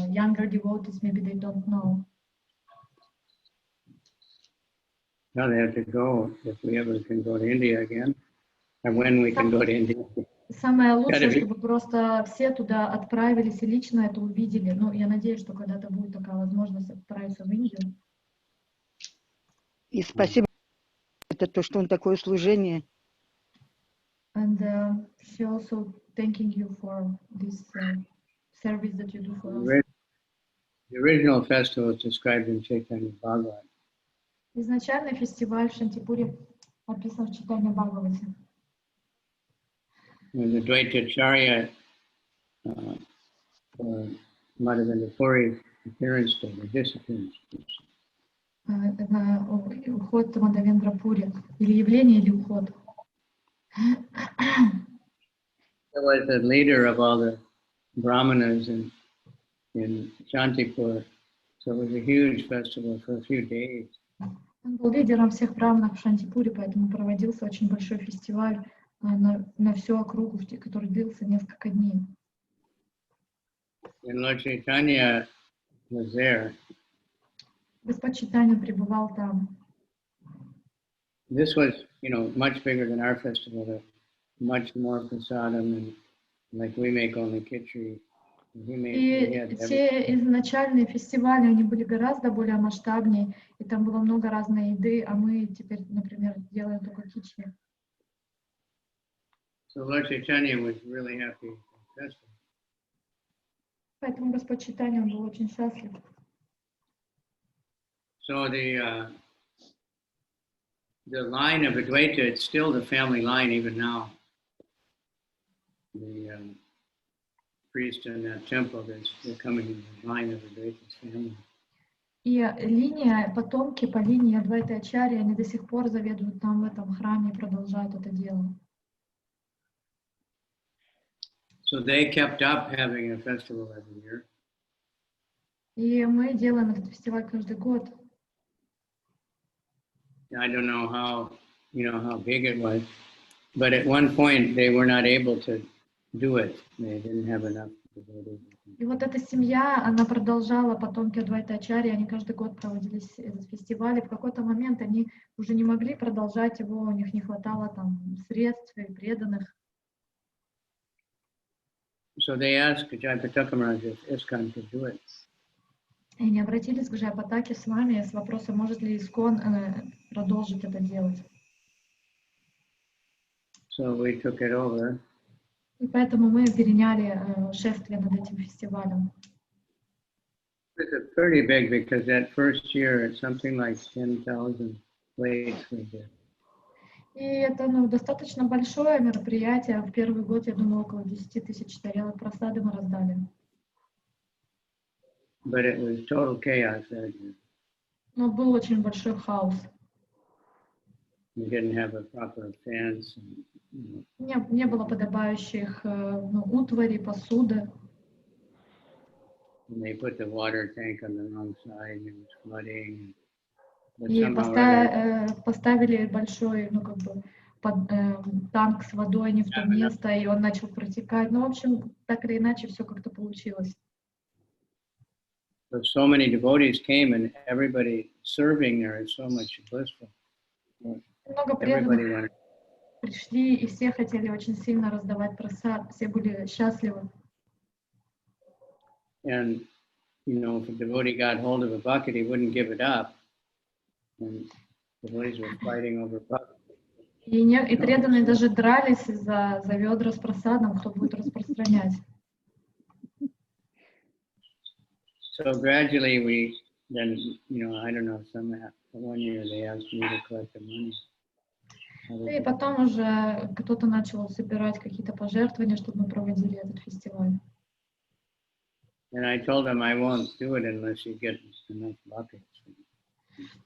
younger devotees, maybe they don't know. Now they have to go, if we ever can go to India again, and when we can go to India. Самое лучшее, чтобы просто все туда отправились и лично это увидели. Ну, я надеюсь, что когда-то будет такая возможность отправиться в Индию. И спасибо. Это то, что он такое служение. And she also thanking you for this service that you do for us. The original festival is described in Chaitanya Bhagavad. Изначально фестиваль в Шантипуре описан в Чайтанья Бхагавате. When the Advaita Acharya for Madhya-lila appearance day, the discipline. приход Мадавендрапури, или явление, или уход. He was the leader of all the brahmanas in Shantipur, so it was a huge festival for a few days. Он был лидером всех браманов в Шантипуре, поэтому проводился очень большой фестиваль на всю округу, который длился несколько дней. And Lord Chaitanya was there. Господь Чайтанья пребывал там. This was, much bigger than our festival, much more prasadam, and like we make only khichdi. И те изначальные фестивали, они были гораздо более масштабнее, и там было много разной еды, а мы теперь, например, делаем только кичи. So Lord Chaitanya was really happy with the festival. Поэтому Господь Чайтанья, он был очень счастлив. So the line of Advaita, it's still the family line even now. The priest in that temple, they're coming in the line of Advaita's family. И линия, потомки по линии Адвайты Ачарьи, они до сих пор заведуют там в этом храме и продолжают это дело. So they kept up having a festival every year. И мы делаем этот фестиваль каждый год. I don't know how big it was, but at one point they were not able to do it. They didn't have enough devotees. И вот эта семья, она продолжала, потомки Адвайты Ачарьи, они каждый год проводили этот фестиваль, и в какой-то момент они уже не могли продолжать его, у них не хватало там средств и преданных. So they asked Caritamrita if ISKCON could do it. И они обратились к Джайапатаке с вами с вопросом, может ли Искон продолжить это делать. So we took it over. И поэтому мы переняли шествие над этим фестивалем. It's pretty big because that first year it's something like 10,000 plates we did. И это достаточно большое мероприятие. В первый год, я думаю, около 10 тысяч тарелок просады мы раздали. But it was total chaos that year. Но был очень большой хаос. We didn't have a proper fence. Не было подобающих утвари, посуды. And they put the water tank on the wrong side and it was flooding. И поставили большой, танк с водой не в то место, и он начал протекать. Ну, в общем, так или иначе, все как-то получилось. So many devotees came and everybody serving there is so much blissful. Много преданных пришли, и все хотели очень сильно раздавать прасад, все были счастливы. And, if a devotee got hold of a bucket, he wouldn't give it up. And devotees were fighting over buckets. И преданные даже дрались за ведра с прасадом, кто будет распространять. So gradually we then, I don't know, one year they asked me to collect the money. И потом уже кто-то начал собирать какие-то пожертвования, чтобы мы проводили этот фестиваль. And I told them I won't do it unless you get enough buckets.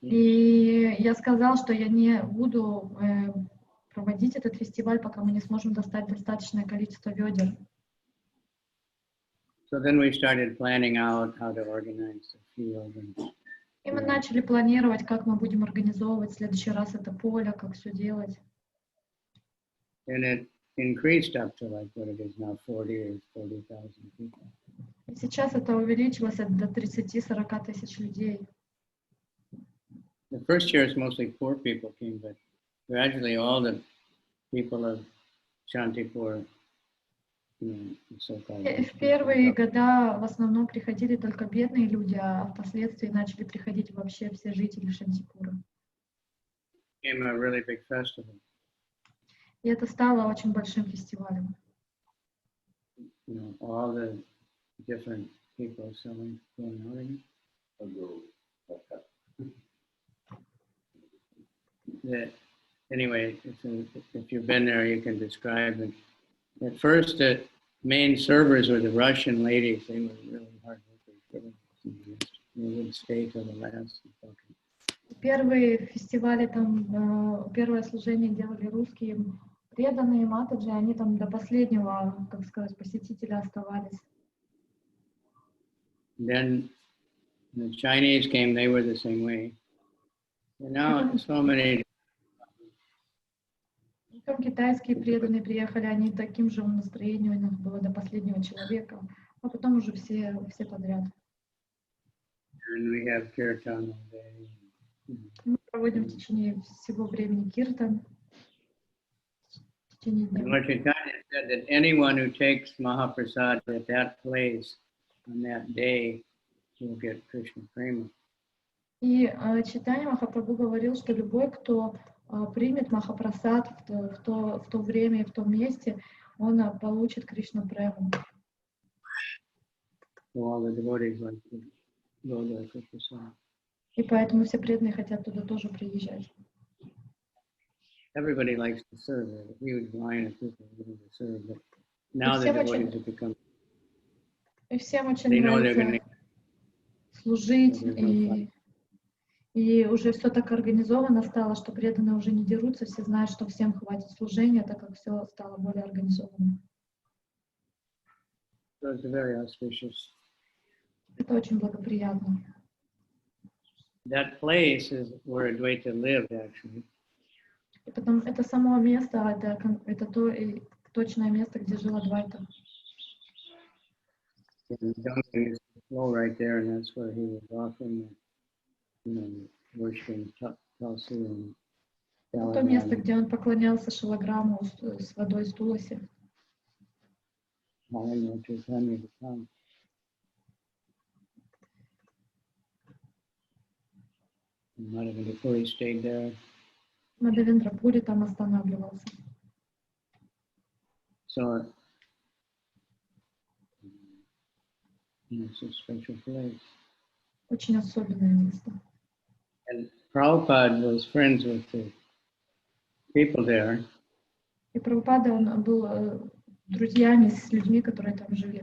И я сказал, что я не буду проводить этот фестиваль, пока мы не сможем достать достаточное количество ведер. So then we started planning out how to organize the field. И мы начали планировать, как мы будем организовывать в следующий раз это поле, как все делать. And it increased up to like what it is now, 40,000 or 40,000 people. И сейчас это увеличилось до 30-40 тысяч людей. The first year it's mostly poor people came, but gradually all the people of Shantipur, so-called. В первые года в основном приходили только бедные люди, а впоследствии начали приходить вообще все жители Шантипура. Became a really big festival. И это стало очень большим фестивалем. All the different people selling going anyway, if you've been there, you can describe it. At first, the main servers were the Russian ladies. They were really hard workers. They would stay till the last. Первые фестивали, там, первое служение делали русские преданные матаджи, они там до последнего, как сказать, посетителя оставались. Then the Chinese came, they were the same way. And now so many. Потом китайские преданные приехали, они таким же настроением, у них было до последнего человека, а потом уже все подряд. And we have kirtan all day. Мы проводим в течение всего времени киртан. В течение And дня. Lord Chaitanya said that anyone who takes Mahaprasad at that place on that day will get Krishna Prema. И Чайтанья Махапрабху говорил, что любой, кто примет Махапрасад в то время и в том месте, он получит Кришна Прему. So all the devotees like to go there for prasad. И поэтому все преданные хотят туда тоже приезжать. Everybody likes to serve. There's a huge line of people willing to serve, but now the devotees have become. И всем очень They know they're нравится going служить, to. и уже все так организовано стало, что преданные уже не дерутся, все знают, что всем хватит служения, так как все стало более организованным. So it's very auspicious. Это очень благоприятно. That place is where Advaita lived, actually. И потом это само место, это то и точное место, где жил Адвайта. And Ganga used to flow right there, and that's where he was offering, worshiping Tulsi and Это то место, где он поклонялся шалаграмму с водой из Туласи. Chaitanya to come. Madhya-lila stayed there. Мадхавендрапури там останавливался. So it's a special place. Очень особенное место. And Prabhupada was friends with the people there. И Прабхупада, он был друзьями с людьми, которые там жили.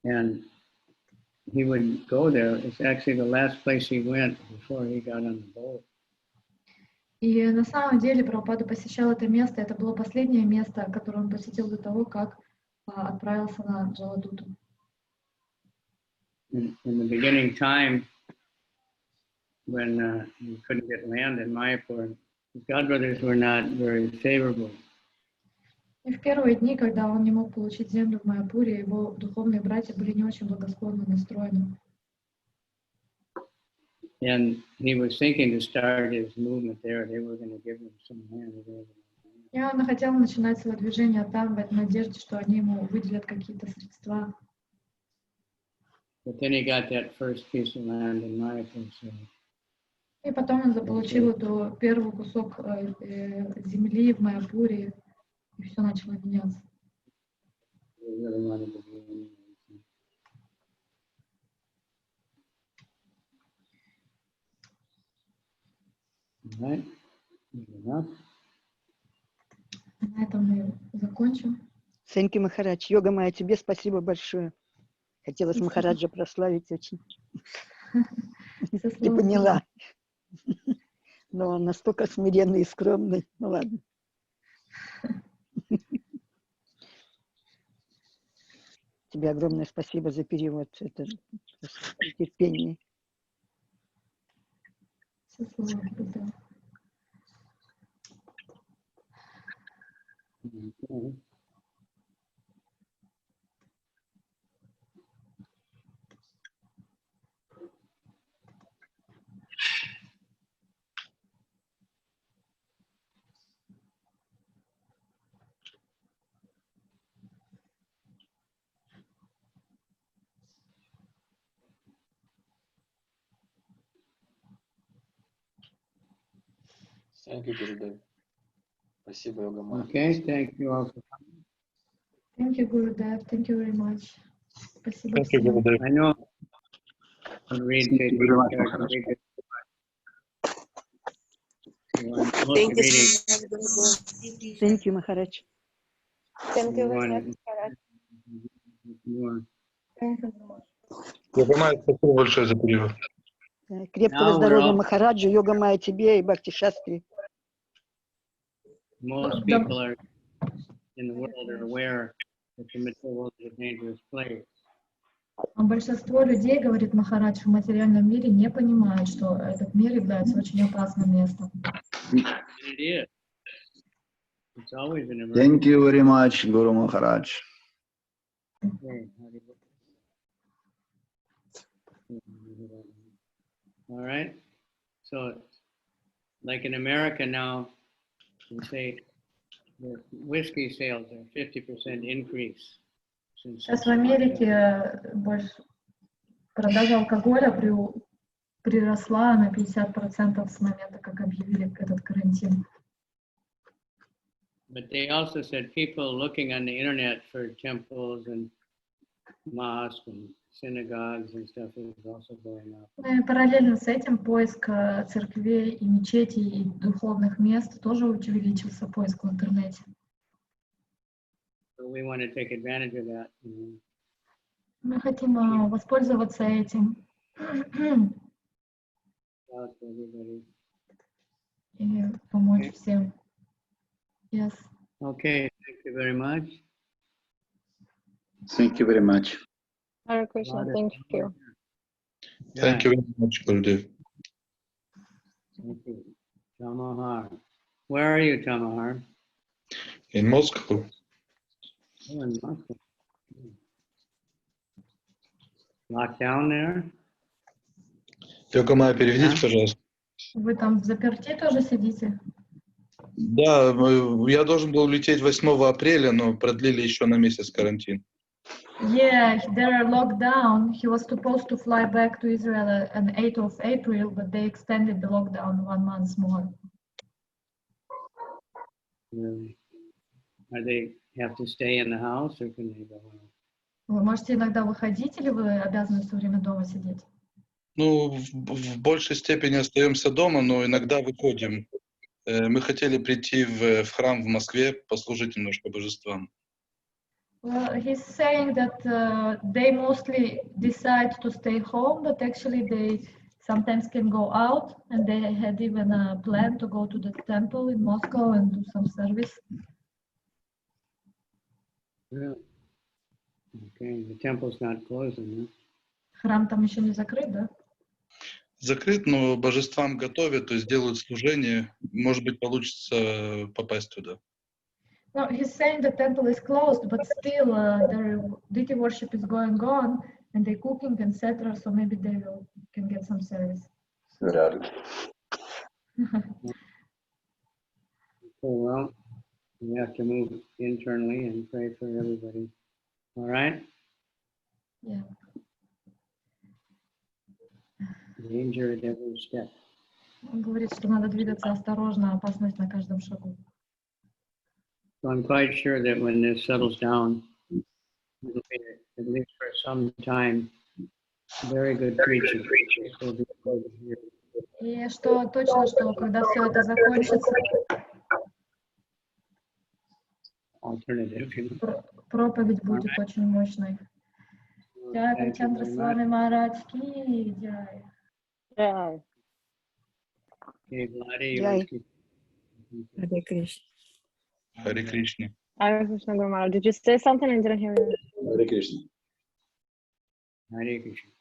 And he would go there. It's actually the last place he went before he got on the boat. И на самом деле Прабхупада посещал это место. Это было последнее место, которое он посетил до того, как отправился на Джаладуту. In the beginning time, when he couldn't get land in Mayapur, his godbrothers were not very favorable. И в первые дни, когда он не мог получить землю в Майяпуре, его духовные братья были не очень благосклонно настроены. And he was thinking to start his movement there. They were going to give him some land. И он хотел начинать свое движение там, в надежде, что они ему выделят какие-то средства. But then he got that first piece of land in Mayapur. So. И потом он заполучил эту первый кусок земли в Майяпуре, и все начало меняться. Right. На этом мы закончим. Сенки Махарадж, йога моя, тебе спасибо большое. Хотелось Махараджа прославить очень. Ты поняла. Но он настолько смиренный и скромный. Ну ладно. Тебе огромное спасибо за перевод. Это терпение. Thank you, Gurudev. Спасибо, Йога Майя. Okay, thank you all for coming. Thank you, Gurudev. Thank you very much. Спасибо Thank you, всем. Gurudev. I know I'll read Thank you very much, it. Thank you. Thank you, Махарадж. Thank you very much, Maharaj. More. Thank you very much. Йога Майя, спасибо большое за перевод. Крепкого Now we're здоровья all, Махараджу, йога майя тебе и Бхакти Шастри. most people are in the world are aware that the material world is a dangerous place. Большинство людей, говорит Махарадж, в материальном мире не понимают, что этот мир является очень опасным местом. And it is. It's always an emergency. Thank you very much, Guru Maharaj. Okay, all right. So, like in America now, we say the whiskey sales are 50% increase. Сейчас в Америке продажа алкоголя приросла на 50% с момента, как объявили этот карантин. But they also said people looking on the internet for temples and mosques and synagogues and stuff is also going up. И параллельно с этим поиск церквей и мечетей и духовных мест тоже увеличился, поиск в интернете. So we want to take advantage of that. Мы хотим воспользоваться этим и помочь всем. Yes. Okay, thank you very much. Thank you very much. Hare Krishna, thank you. Thank you very much, Gurudev. Thank you. Tamahar. Where are you, Tamahar? In Moscow. Oh, in Moscow. Locked down there? Йога майя, переведите, пожалуйста. Вы там в заперти тоже сидите? Да, я должен был улететь 8 апреля, но продлили еще на месяц карантин. Yeah, they're locked down. He was supposed to fly back to Israel on 8th of April, but they extended the lockdown 1 month more. Really? Are they have to stay in the house or can they go out? Вы можете иногда выходить или вы обязаны все время дома сидеть? Ну, в большей степени остаемся дома, но иногда выходим. Мы хотели прийти в храм в Москве, послужить немножко божествам. Well, he's saying that they mostly decide to stay home, but actually they sometimes can go out, and they had even a plan to go to the temple in Moscow and do some service. Really? Okay, the temple's not closing, huh? Храм там еще не закрыт, да? Закрыт, но божествам готовят, то есть делают служение. Может быть, получится попасть туда. No, he's saying the temple is closed, but still their deity worship is going on, and they're cooking, etc. So maybe they can get some service. Okay, well, we have to move internally and pray for everybody. All right? Yeah. Danger at every step. Он говорит, что надо двигаться осторожно, опасность на каждом шагу. So I'm quite sure that when this settles down, it'll be, at least for some time, very good preaching. Will be over here. И что точно, что когда все это закончится, Alternative, you know. проповедь будет очень мощной. Джай Thank you Chandra very Swami much. Maharaj ki jai. Yeah. Okay, Vladi, you Jai. want to keep- Hare Krishna. Харе Кришна. Hare Krishna, Guru Maharaj. Did you say something? I didn't hear you. Hare Krishna. Hare Krishna.